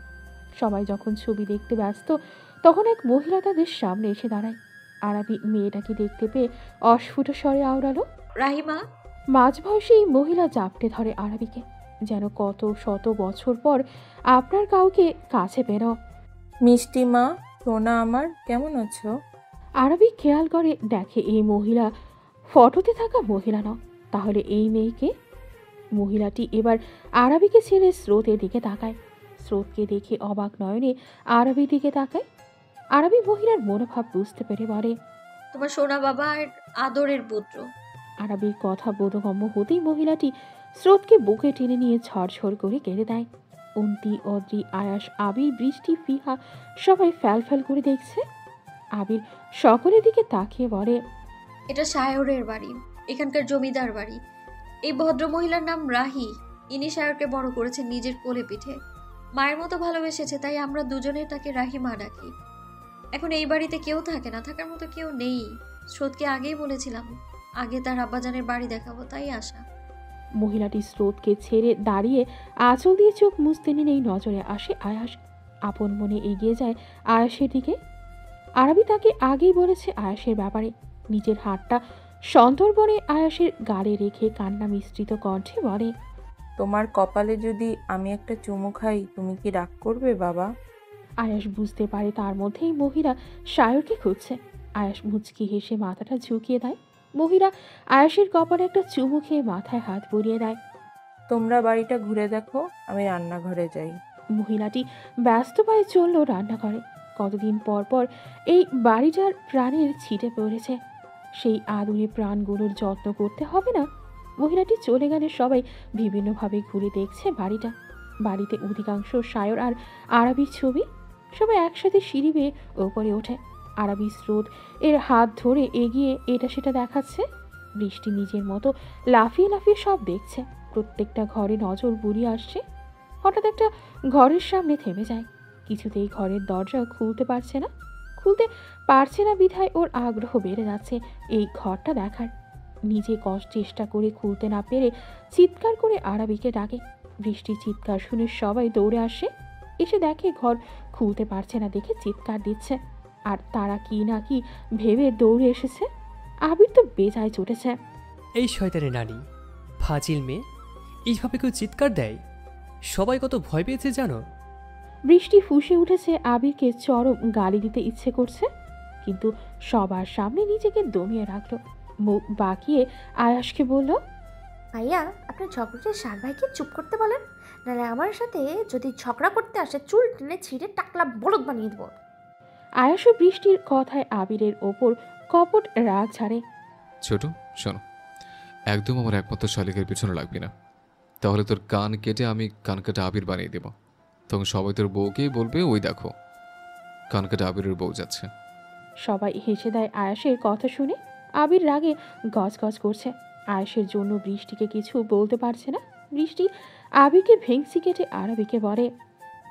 সবাই যখন ছবি দেখতে ব্যস্ত, তখন এক মহিলা তাদের সামনে এসে দাঁড়ায়। আরাবি মেয়েটাকে দেখতে পেয়ে অস্ফুট স্বরে আওড়ালো, রাহিমা। মাঝবয়সী এই মহিলা জাপটে ধরে আরাবিকে, যেন কত শত বছর পর আপনার কাউকে কাছে পেল। মিষ্টি মা, সোনা আমার, কেমন আছো? আরাবি খেয়াল করে দেখে এই মহিলা ফটোতে থাকা মহিলা নয়, তাহলে এই মেয়েকে। মহিলাটি এবার আরাবিকে ছেড়ে স্রোতের দিকে তাকায়। স্রোতকে দেখে অবাক নয়নে আরাবির দিকে তাকায়। আরাবি মহিলার মনোভাব বুঝতে পেরে বলে, তোমার সোনা বাবা আর আদরের পুত্র। আরাবির কথা বোধগম্য হতেই মহিলাটি স্রোতকে বুকে টেনে নিয়ে ঝরঝর করে কেড়ে দেয়। অন্তি, অদ্রি, আয়াস, আবির, বৃষ্টি, ফিহা সবাই ফ্যাল ফ্যাল করে দেখছে। আবির সকলের দিকে তাকিয়ে বলে, এটা সায়রের বাড়ি, এখানকার জমিদার বাড়ি। এই ভদ্রমহিলার নাম রাহি। ইনি সায়রকে বড় করেছেন নিজের কোলে পিঠে, মায়ের মতো ভালোবেসেছে, তাই আমরা দুজনে তাকে রাহিমা ডাকি। এখন এই বাড়িতে কেউ থাকে না, থাকার মতো কেউ নেই। স্রোতকে আগেই বলেছিলাম আগে তার আব্বাজানের বাড়ি দেখাবো, তাই আসা। মহিলাটি স্রোতকে ছেড়ে দাঁড়িয়ে আঁচল দিয়ে চোখ মুছতে নিলেই নজরে আসে আয়াস। আপন মনে এগিয়ে যায় আয়াসের দিকে। আরাবি তাকে আগেই বলেছে আয়াসের ব্যাপারে। নিজের হাতটা সন্তর্পণে আয়াসের গালে রেখে কান্না মিশ্রিত কণ্ঠে বলে, তোমার কপালে যদি আমি একটা চুমু খাই, তুমি কি রাগ করবে বাবা? আয়াস বুঝতে পারে তার মধ্যেই মহিলা সায়রকে খুঁজছে। আয়াস মুচকি হেসে মাথাটা ঝুঁকিয়ে দেয়। মহিলা আয়াসের কপালে একটা চুমু খেয়ে মাথায় হাত বুলিয়ে দেয়। তোমরা বাড়িটা ঘুরে দেখো, আমি রান্নাঘরে যাই। মহিলাটি ব্যস্ত পায়ে চলল রান্নাঘরে। কতদিন পর পর এই বাড়িটার প্রাণের ছিটে পড়েছে, সেই আদুরে প্রাণগুলোর যত্ন করতে হবে না? মহিলাটি চলে গেলে সবাই বিভিন্নভাবে ঘুরে দেখছে বাড়িটা। বাড়িতে অধিকাংশ সায়র আর আরাবির ছবি। সবাই একসাথে সিঁড়ি বেয়ে ওপরে ওঠে। আরাবি স্রোত এর হাত ধরে এগিয়ে এটা সেটা দেখাচ্ছে। বৃষ্টি নিজের মতো লাফিয়ে লাফিয়ে সব দেখছে। প্রত্যেকটা ঘরে নজর বুলিয়ে আসছে। হঠাৎ একটা ঘরের সামনে থেমে যায়। কিছুতেই ঘরের দরজা খুলতে পারছে না বিধায় ওর আগ্রহ বেড়ে যাচ্ছে এই ঘরটা দেখার। নিজে চেষ্টা করে খুলতে না পেরে চিৎকার করে আরাবিকে ডাকে। বৃষ্টির চিৎকার শুনে সবাই দৌড়ে আসে। এসে দেখে ঘর খুলতে পারছে না দেখে চিৎকার দিচ্ছে। আর তারা কি না কি ভেবে দৌড়ে এসেছে। আবির তো বেজায় চটেছে। এই শয়তানের নানি, ফাজিল মেয়ে, এইভাবে কেউ চিৎকার দেয়? সবাই কত ভয় পেয়েছে জানো? বৃষ্টি ফুঁসে উঠেছে। আবিরকে চরম গালি দিতে ইচ্ছে করছে, কিন্তু সবার সামনে নিজেকে দমিয়ে রাখলো। মুখ বাঁকিয়ে আয়াসকে বলল, ভাইয়া, আপনার ঝগড়াটে সার ভাইকে চুপ করতে বলেন, নাহলে আমার সাথে যদি ঝগড়া করতে আসে চুল টেনে ছিঁড়ে টাকলা বলদ বানিয়ে দেবো। আয়াস ও বৃষ্টির কথায় আবিরের ওপর কপট রাগ ছাড়ে। ছোট শোনো, একদম আমার একমাত্র শালিকের পিছনে লাগবি না, তাহলে তোর কান কেটে আমি কান কাটা আবির বানিয়ে দেব। তখন সবাই তোর বউকেই বলবে, ওই দেখো কান কাটা আবিরের বউ যাচ্ছে। সবাই হেসে দেয় আয়াসের কথা শুনে। আবির রাগে গজগজ করছে। আয়াসের জন্য বৃষ্টিকে কিছু বলতে পারছে না। বৃষ্টি আবিরকে ভেংসি কেটে আরাবিকে বলে,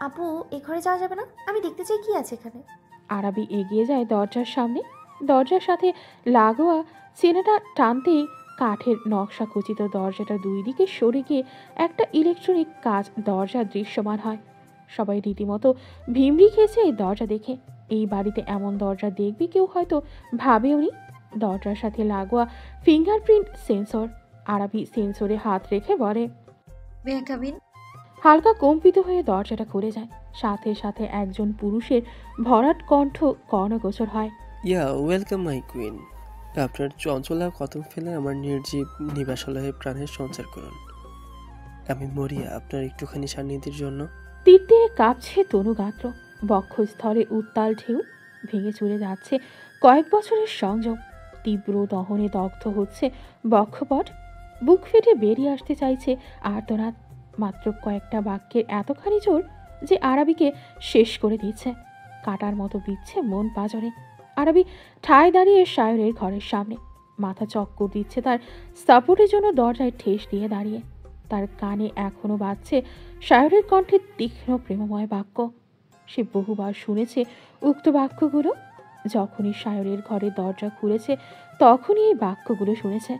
আপু, এই ঘরে যাওয়া যাবে না? আমি দেখতে চাই কি আছে এখানে। আরাবি এগিয়ে যায় দরজার সামনে। দরজার সাথে লাগোয়া চেনাটা টানতেই কাঠের নকশা খচিত দরজাটা দুই দিকে সরে গিয়ে একটা ইলেকট্রনিক কাচ দরজা দৃশ্যমান হয়। সবাই রীতিমতো ভিমড়ি খেয়েছে এই দরজা দেখে। এই বাড়িতে এমন দরজা দেখবি কেউ হয়তো ভাবেও নি। দরজার সাথে লাগোয়া ফিঙ্গারপ্রিন্ট সেন্সর। আরাবি সেন্সরে হাত রেখে বলে, হালকা কম্পিত হয়ে দরজাটা খুলে যায়। সাথে সাথে একজন পুরুষের ভরাট কণ্ঠ কর্ণগোচর হয়। Welcome my queen. আপনার চঞ্চলা কদম ফেলে আমার নির্জীব নিবাসালয়ে প্রাণের সঞ্চার করুন। আমি মরিয়া আপনার একটুখানি সান্নিধ্যের জন্য। তীর্থে কাঁপছে তনুগাত্র। বক্ষস্থলে উত্তাল ঢেউ ভেঙে চলে যাচ্ছে কয়েক বছরের সংযম। তীব্র দহনে দগ্ধ হচ্ছে বক্ষপট। বুক ফেটে বেরিয়ে আসতে চাইছে আর্তনাদ। মাত্র কয়েকটা বাক্যের এতখানি জোর যে আরাবিকে শেষ করে দিচ্ছে। কাটার মতো বিচ্ছে মন পাজরে। আরাবি ঠায় দাঁড়িয়ে সায়রের ঘরের সামনে। মাথা চক্কর দিচ্ছে তার সাপোর্টের জন্য দরজায় ঠেস দিয়ে দাঁড়িয়ে। তার কানে এখনো বাজছে সায়রের কণ্ঠে তীক্ষ্ণ প্রেমময় বাক্য। সে বহুবার শুনেছে উক্ত বাক্যগুলো। যখনই সায়রের ঘরে দরজা খুলেছে তখনই এই বাক্যগুলো শুনেছে।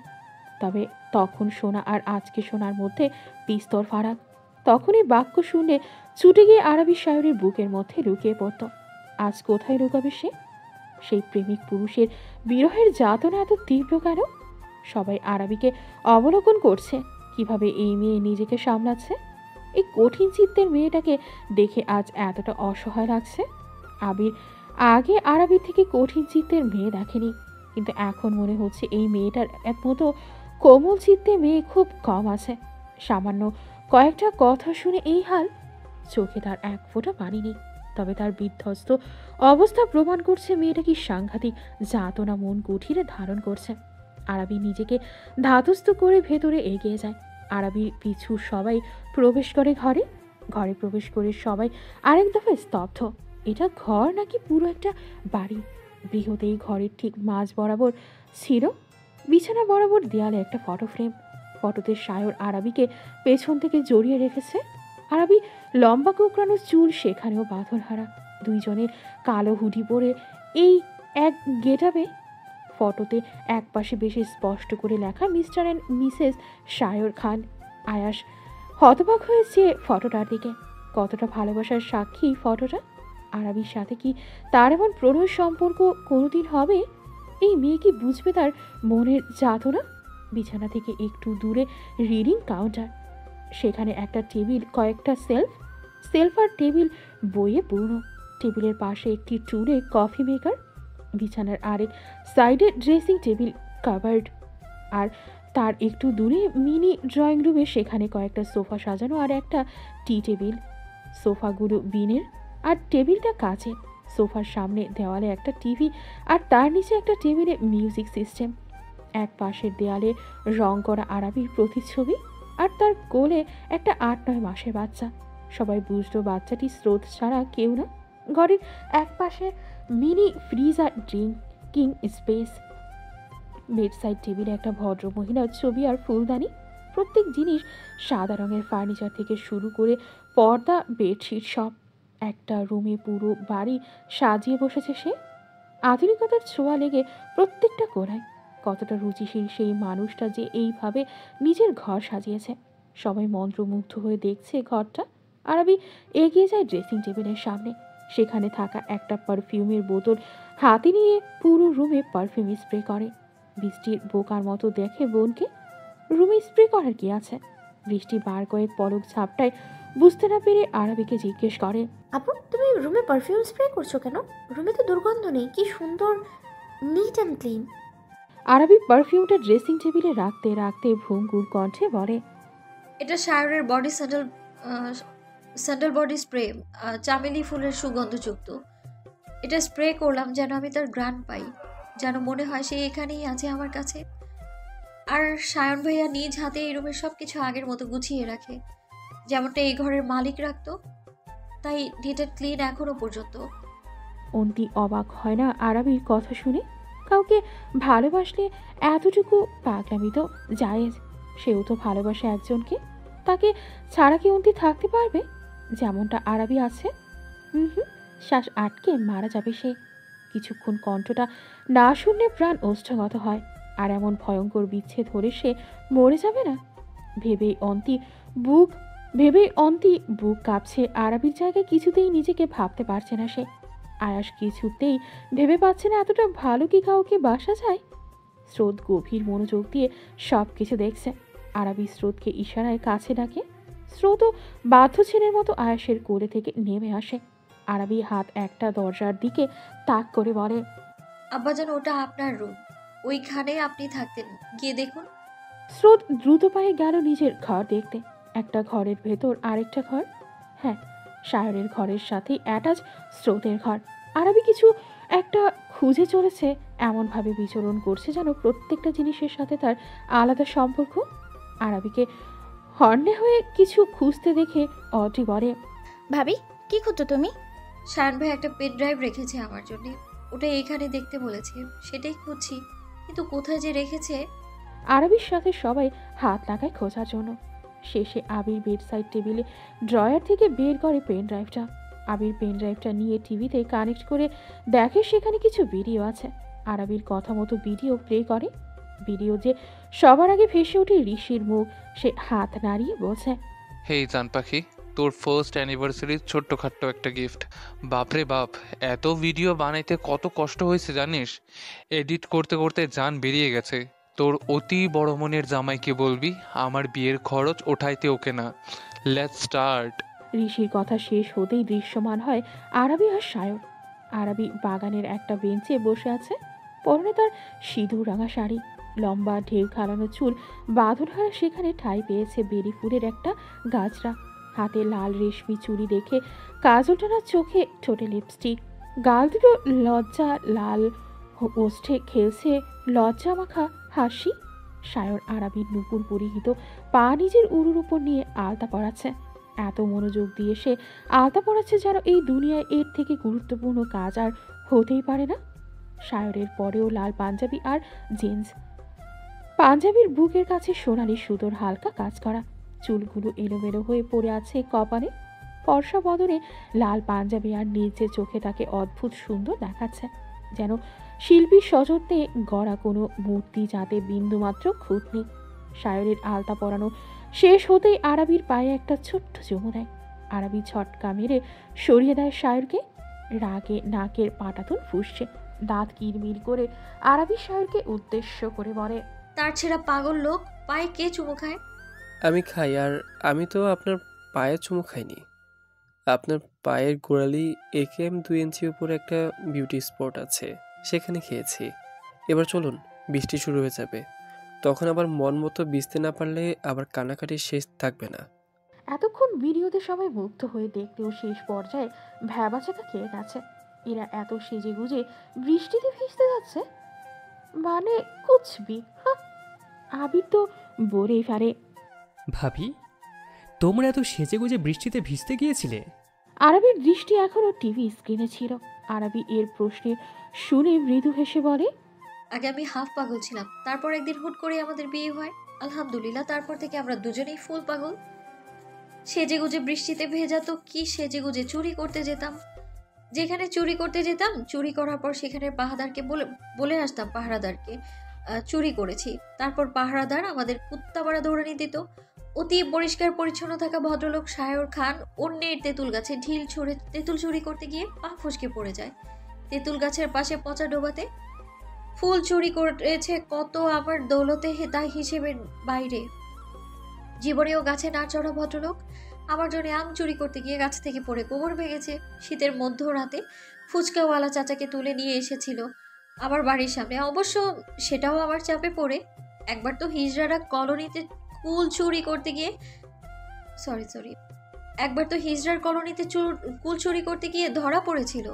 তবে তখন শোনা আর আজকে শোনার মধ্যে বিস্তর ফারাক। তখনই বাক্য শুনে ছুটে গিয়ে আরবি সায়রের বুকের মধ্যে লুকিয়ে পড়ত। আজ কোথায় লুকাবে সে? সেই প্রেমিক পুরুষের বিরহের যাতনা এত তীব্র কেন? সবাই আরবিকে অবলোকন করছে কিভাবে এই মেয়ে নিজেকে সামলাচ্ছে। এই কঠিন চিত্তের মেয়েটাকে দেখে আজ এতটা অসহায় লাগছে। আবির আগে আরবির থেকে কঠিন চিত্তের মেয়ে দেখেনি, কিন্তু এখন মনে হচ্ছে এই মেয়েটার এক মতো কোমল চিত্তে মেয়ে খুব কম আছে। সামান্য কয়েকটা কথা শুনে এই হাল। চোখে তার এক ফোঁটা পানি নেই, তবে তার বিধ্বস্ত অবস্থা প্রমাণ করছে মেয়েটা কি সাংঘাতিক যাতনা মন কুঠিরে ধারণ করছে। আরবি নিজেকে ধাতস্থ করে ভেতরে এগিয়ে যায়। আরবির পিছু সবাই প্রবেশ করে ঘরে। ঘরে প্রবেশ করে সবাই আরেক দফা স্তব্ধ। এটা ঘর নাকি পুরো একটা বাড়ি? বৃহৎ এই ঘরের ঠিক মাঝ বরাবর ছিল বিছানা বরাবর দেয়ালে একটা ফটো ফ্রেম। ফটোতে সায়র আরবিকে পেছন থেকে জড়িয়ে রেখেছে। আরবি লম্বা কোঁকড়ানো চুল সেখানেও বাঁধনহারা, দুইজনের কালো হুডি পরে এই এক গেটাবে। ফটোতে এক পাশে বেশি স্পষ্ট করে লেখা মিস্টার অ্যান্ড মিসেস সায়র খান। আয়াস হতবাক হয়েছে ফটোটার দিকে। কতটা ভালোবাসার সাক্ষী ফটোটা। আরবির সাথে কি তার এমন প্রণয় সম্পর্ক কোনোদিন হবে? এই মেয়ে কি বুঝবে তার মনের যাতনা? বিছানা থেকে একটু দূরে রিডিং কাউন্টার, সেখানে একটা টেবিল, কয়েকটা সেলফ আর টেবিল বইয়ে পূর্ণ। টেবিলের পাশে একটি টুলে কফি মেকার, বিছানার আরেক সাইডে ড্রেসিং টেবিল, কাভার্ড, আর তার একটু দূরে মিনি ড্রয়িং রুমে সেখানে কয়েকটা সোফা সাজানো আর একটা টি টেবিল। সোফাগুলো বিনের আর টেবিলটা কাচের। সোফার সামনে দেওয়ালে একটা টিভি আর তার নিচে একটা টেবিলে মিউজিক সিস্টেম। এক পাশের দেয়ালে রং করা আরবির প্রতিচ্ছবি আর তার কোলে একটা 8-9 মাসের বাচ্চা। সবাই বুঝলো বাচ্চাটি স্রোত ছাড়া কেউ না। ঘরের এক পাশে মিনি ফ্রিজ আর ড্রিঙ্কিং স্পেস। বেডসাইড টেবিলে একটা ভদ্র মহিলার ছবি আর ফুলদানি। প্রত্যেক জিনিস সাদা রঙের, ফার্নিচার থেকে শুরু করে পর্দা, বেডশিট সব। একটা রুমে পুরো বাড়ি সাজিয়ে বসেছে সে। আধুনিকতার ছোঁয়া লেগে প্রত্যেকটা কোণায়। কতটা রুচিশীল সেই মানুষটা যে এইভাবে নিজের ঘর সাজিয়েছে। সবাই মন্ত্রমুগ্ধ হয়ে দেখছে ঘরটা। আরবি এগিয়ে যায় ড্রেসিং টেবিলের সামনে। সেখানে থাকা একটা পারফিউমের বোতল হাতে নিয়ে পুরো রুমে পারফিউম স্প্রে করে। বৃষ্টির বোকার মতো দেখে বোনকে। রুমে স্প্রে করার কি আছে? বৃষ্টি বার কয়েক পলক ঝাপটায় বুঝতে না পেরে আরবিকে জিজ্ঞেস করে, আপু তুমি রুমে পারফিউম স্প্রে করছো কেন? রুমে তো দুর্গন্ধ নেই, কি সুন্দর নিট অ্যান্ড ক্লিন। আরবি পারফিউমটা ড্রেসিং টেবিলে রাখতে রাখতে ভঙ্গুর কণ্ঠে বলে, এটা শায়রের বডি স্যান্ডেল বডি স্প্রে, চামেলি ফুলের সুগন্ধযুক্ত। এটা স্প্রে করলাম যেন আমি তার ঘ্রাণ পাই, যেন মনে হয় সে এখানেই আছে আমার কাছে। আর সায়ন ভাইয়া নিজ হাতে এই রুমের সব কিছু আগের মতো গুছিয়ে রাখে, যেমনটা এই ঘরের মালিক রাখতো। তাই নিট অ্যান্ড ক্লিন এখনো পর্যন্ত। অন্তি অবাক হয় না আরবির কথা শুনে। কাউকে ভালোবাসলে এতটুকু পাগলামি তো জায়েজ। সেও তো ভালোবাসে একজনকে, তাকে ছাড়া কি অন্তি থাকতে পারবে যেমনটা আরবি আছে? শ্বাস আটকে মারা যাবে সে। কিছুক্ষণ কণ্ঠটা না শুনলে প্রাণ ওষ্ঠাগত হয়। আর এমন ভয়ঙ্কর বিচ্ছেদ হলে সে মরে যাবে না ভেবেই অন্তি বুক কাঁপছে। আরবির জায়গায় কিছুতেই নিজেকে ভাবতে পারছে না সে। আয়াস কিছুতেই ভেবে পাচ্ছে না এতটা ভালো কি কাউকে বাসা যায়। স্রোত গভীর মনোযোগ দিয়ে সব কিছু দেখছে। আরবি স্রোতকে ইশারায় কাছে ডাকে। স্রোতও বাধ্য ছেলের মতো আয়াসের কোলে থেকে নেমে আসে। আরবি হাত একটা দরজার দিকে তাক করে বলে, আব্বাজান ওটা আপনার রুম, ওইখানে আপনি থাকতেন, গিয়ে দেখুন। স্রোত দ্রুত পায়ে গেল নিজের ঘর দেখতে। একটা ঘরের ভেতর আরেকটা ঘর। হ্যাঁ, সায়রের ঘরের সাথেই অ্যাটাচ স্রোতের ঘর। আরবি কিছু একটা খুঁজে চলেছে, এমনভাবে বিচরণ করছে যেন প্রত্যেকটা জিনিসের সাথে তার আলাদা সম্পর্ক। আরবিকে হর্নে হয়ে কিছু খুঁজতে দেখে অটি বলে, ভাবি কি খুঁজছো তুমি? শায়ন ভাই একটা পেন ড্রাইভ রেখেছে আমার জন্য, ওটা এখানে দেখতে বলেছে, সেটাই খুঁজছি। কিন্তু কোথায় যে রেখেছে। আরবির সাথে সবাই হাত লাগায় খোঁজার জন্য। শেষে আবির বেডসাইড টেবিলে ড্রয়ার থেকে বের করে পেন ড্রাইভটা। আবির পেন ড্রাইভটা নিয়ে টিভিতে কানেক্ট করে দেখে সেখানে কিছু ভিডিও আছে। আরবির কথা মতো ভিডিও প্লে করে। ভিডিও যে সবার আগে ভেসে ওঠে ঋষির মুখ। সে হাত নাড়িয়ে বলছে, হেই জান পাখি, তোর ফার্স্ট অ্যানিভার্সারির ছোট্টখাট্ট একটা গিফট। বাপরে বাপ, এত ভিডিও বানাইতে কত কষ্ট হয়েছে জানিস? এডিট করতে করতে জান বেরিয়ে গেছে। তোর অতি বড় মনের জামাইকে বলবি আমার বিয়ের খরচ ওঠাইতে ওকে না। Let's start. ঋষির কথা শেষ হতেই দৃশ্যমান হয় আরবি আর সায়র। আরবি বাগানের একটা বেঞ্চে বসে আছে। পরনে তার সিঁদুর রাঙা শাড়ি, লম্বা ঢেউ খালানো চুল বাঁধন হারা সেখানে ঠাঁই পেয়েছে বেরি ফুলের একটা গাছরা। হাতে লাল রেশমি চুড়ি দেখে কাজল টানা চোখে ঠোঁটে লিপস্টিক, গাল দুটো লজ্জা লাল ওষ্ঠে খেলছে লজ্জা মাখা হাসি। সায়র আরবির নুপুর পরিহিত পা নিজের উরুর উপর নিয়ে আলতা পড়াচ্ছে। এত মনোযোগ দিয়ে সে আলতা পড়াচ্ছে যেন এই দুনিয়ায় এর থেকে গুরুত্বপূর্ণ কাজ আর হতেই পারে না। সায়রের পরেও লাল পাঞ্জাবি আর জিন্স। পাঞ্জাবির বুকের কাছে সোনালি সুতোর হালকা কাজ করা, চুলগুলো এলোমেলো হয়ে পড়ে আছে কপালে। ফর্সা বদনে লাল পাঞ্জাবি আর নীলচে চোখে তাকে অদ্ভুত সুন্দর দেখাচ্ছে, যেন শিল্পীর সযত্নে গড়া কোনো মূর্তি যাতে বিন্দুমাত্র খুঁত নেই। সায়রের আলতা পরানো শেষ হতেই আরবির পায়ে একটা ছোট্ট চুমু দেয়। আরবি ছটকা মেরে সরিয়ে দেয় সায়রকে। রাগে নাকের পাটাতন ফুসছে, দাঁত কিরমির করে আরবি সায়রকে উদ্দেশ্য করে বলে, তার ছেঁড়া পাগল লোক, পায়ে কে চুমু খায়? আমি খাই, আর আমি তো আপনার পায়ে চুমু খাইনি। আপনার পায়ের গোড়ালি AKM 2 ইঞ্চি উপরে একটা বিউটি স্পট আছে, সেখানে খেয়েছি। এবার চলুন, বৃষ্টি শুরু হয়ে যাবে, তখন আবার মন মতো ভিজতে না পারলে আবার কানাকাটির শেষ থাকবে না। এতক্ষণ ভিডিওতে সবাই মুগ্ধ হয়ে দেখলেও শেষ পর্যায়ে ভ্যাবাচাকা খেয়ে গেছে। এরা এত সেজে গুজে বৃষ্টিতে ভিজতে যাচ্ছে মানে কুছবি। আবির তো বলেই ফেলে, ভাবি তোমরা এত সেজেগুজে বৃষ্টিতে ভিজতে গিয়েছিলে? আরবির দৃষ্টি এখনো টিভি স্ক্রিনে ছিল। আরবি এর প্রশ্নে শুনে মৃদু হেসে বলে, আগে আমি হাফ পাগল ছিলাম, তারপর একদিন হুট করে আমাদের বিয়ে হয়, আলহামদুলিল্লাহ। তারপর থেকে আমরা দুজনেই ফুল পাগল। সেজেগুজে বৃষ্টিতে ভেজা তো কি, সেজেগুজে চুরি করতে যেতাম। যেখানে চুরি করতে যেতাম, চুরি করার পর সেখানে পাহারাদারকে বলে আসতাম পাহারাদারকে চুরি করেছি। তারপর পাহারাদার আমাদের কুত্তা মারা দৌড়ানি দিত। অতি পরিষ্কার পরিচ্ছন্ন থাকা ভদ্রলোক সায়র খান অন্যের তেঁতুল গাছে ঢিল ছুঁড়ে তেঁতুল চুরি করতে গিয়ে পা ফসকে পড়ে যায় তেঁতুল গাছের পাশে পচা ডোবাতে। ফুল চুরি করেছে কত আমার দৌলতে, তাই হিসেবের বাইরে। জীবনেও গাছে না চড়া ভদ্রলোক আমার জন্য আম চুরি করতে গিয়ে গাছ থেকে পড়ে কোমর ভেঙেছে। শীতের মধ্যরাতে ফুচকাওয়ালা চাচাকে তুলে নিয়ে এসেছিল আমার বাড়ির সামনে, অবশ্য সেটাও আমার চাপে পড়ে। একবার তো হিজড়ারা কলোনিতে কুল চুরি করতে গিয়ে কুল চুরি করতে গিয়ে ধরা পড়েছিল।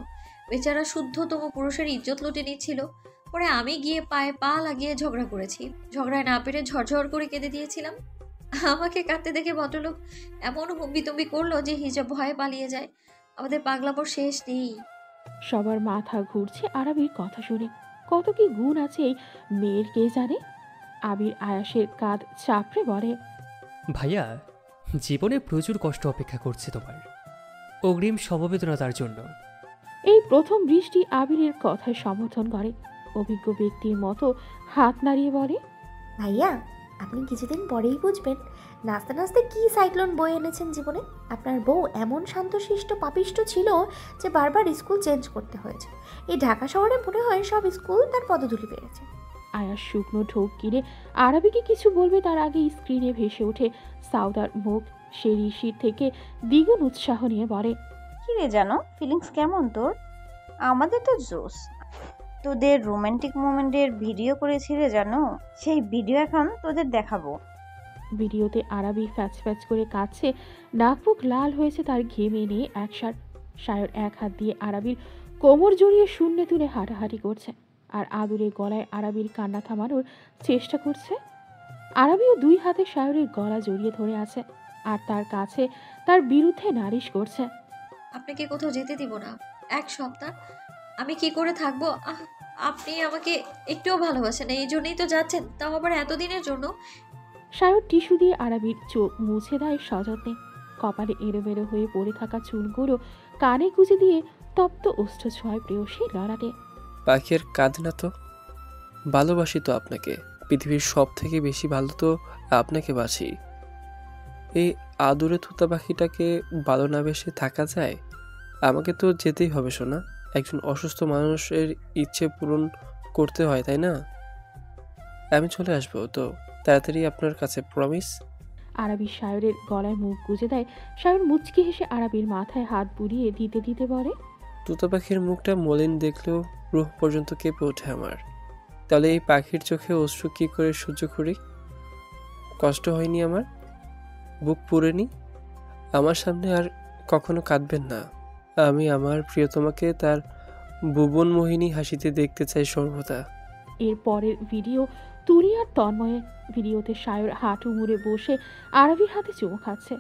বেচারা শুদ্ধতম পুরুষের ইজ্জত লুটে নিচ্ছিল। পরে আমি গিয়ে পায়ে পা লাগিয়ে ঝগড়া করেছি। ঝগড়ায় না পেরে ঝরঝর করে কেঁদে দিয়েছিলাম। আমাকে কাঁদতে দেখে ভদ্রলোক এমন হুম্বিতম্বি করলো যে হিজাব ভয়ে পালিয়ে যায়। আমাদের পাগলামোর শেষ নেই। সবার মাথা ঘুরছে আরবির কথা শুনে। কত কি গুণ আছে এই মেয়ের কে জানে। আবির আয়াসের কাঁধ চাপড়ে বলে, ভাইয়া জীবনে প্রচুর কষ্ট অপেক্ষা করছে তোমার, অগ্রিম সমবেদনা তার জন্য। এই প্রথম বৃষ্টি আবিরের কথায় সমর্থন করে। অভিজ্ঞ ব্যক্তির মতো হাত নাড়িয়ে বলে, ভাইয়া আপনি কিছুদিন পরেই বুঝবেন নাচতে নাচতে কি সাইক্লোন বয়ে এনেছেন জীবনে। আপনার বউ এমন শান্তশিষ্ট পাপিষ্ট ছিল যে বারবার স্কুল চেঞ্জ করতে হয়েছে। এই ঢাকা শহরে মনে হয় সব স্কুল তার পদধূলি পেয়েছে। আয়াস শুকনো ঢোক কিনে আরবিকে কিছু বলবে তার আগে স্ক্রিনে ভেসে ওঠে সাউদার মুখ। সে ঋষির থেকে দ্বিগুণ উৎসাহ নিয়ে বলে, কি রে জানো ফিলিংস কেমন তোর? আমাদের তো জোস। তোদের রোমান্টিক মোমেন্টের ভিডিও করেছিলে জানো, সেই ভিডিও এখন তোদের দেখাবো। ভিডিওতে আরবি ফ্যাচ ফ্যাচ করে কাঁদছে, নাক মুখ লাল হয়েছে তার ঘেমে নিয়ে একসার। সায়র এক হাত দিয়ে আরবির কোমর জড়িয়ে শূন্যে তুলে হাঁটাহাঁটি করছে আর আদুরে গলায় আরবির কান্না থামানোর চেষ্টা করছে। আরবিও দুই হাতে সায়রের গলা জড়িয়ে ধরে আছে আর তার কাছে তার বিরুদ্ধে নালিশ করছে। আপনাকে কোথাও যেতে দিব না, এক সপ্তাহ আমি কি করে থাকবো? আপনি আমাকে একটুও ভালোবাসেন না, এই জন্যই তো যাচ্ছেন, তাও আবার এতদিনের জন্য। সায়র টিস্যু দিয়ে আরাবির চোখ মুছে দেয় সযত্নে। কপালে এলোমেলো হয়ে পড়ে থাকা চুলগুলো কানে গুঁজে দিয়ে তপ্ত ওষ্ঠ ছোঁয় প্রেয়সী লড়াটে। পাখি আর কাঁদে না তো, ভালোবাসি তো আপনাকে, পৃথিবীর সব থেকে বেশি ভালো তো আপনাকে বাসি। এই আদুরে থুতা পাখিটাকে ভালো না বেশে থাকা যায়? আমাকে তো যেতেই হবে সোনা, একজন অসুস্থ মানুষের ইচ্ছে পূরণ করতে হয়, তাই না? আমি চলে আসবো তো তাড়াতাড়ি আপনার কাছে, প্রমিস। আরাবি সায়রের গলায় মুখ গুজে দেয়। সায়র মুচকি হেসে আরাবির মাথায় হাত বুলিয়ে দিতে দিতে বলে, তুতো পাখির মুখটা মলিন দেখলেও রুহ পর্যন্ত কেঁপে ওঠে আমার। তাহলে এই পাখির চোখে অশ্রু কী করে সহ্য করি? কষ্ট হয়নি আমার? বুক পুড়েনি? আমার সামনে আর কখনো কাঁদবেন না। আমি আমার প্রিয়তমাকে তার ভুবন মোহিনী হাসিতে দেখতে চাই সর্বদা। এর পরের ভিডিও তুলি আর তন্ময়ের। ভিডিওতে সায়র হাঁটু মুড়ে বসে আরবির হাতে চুমু খাচ্ছে।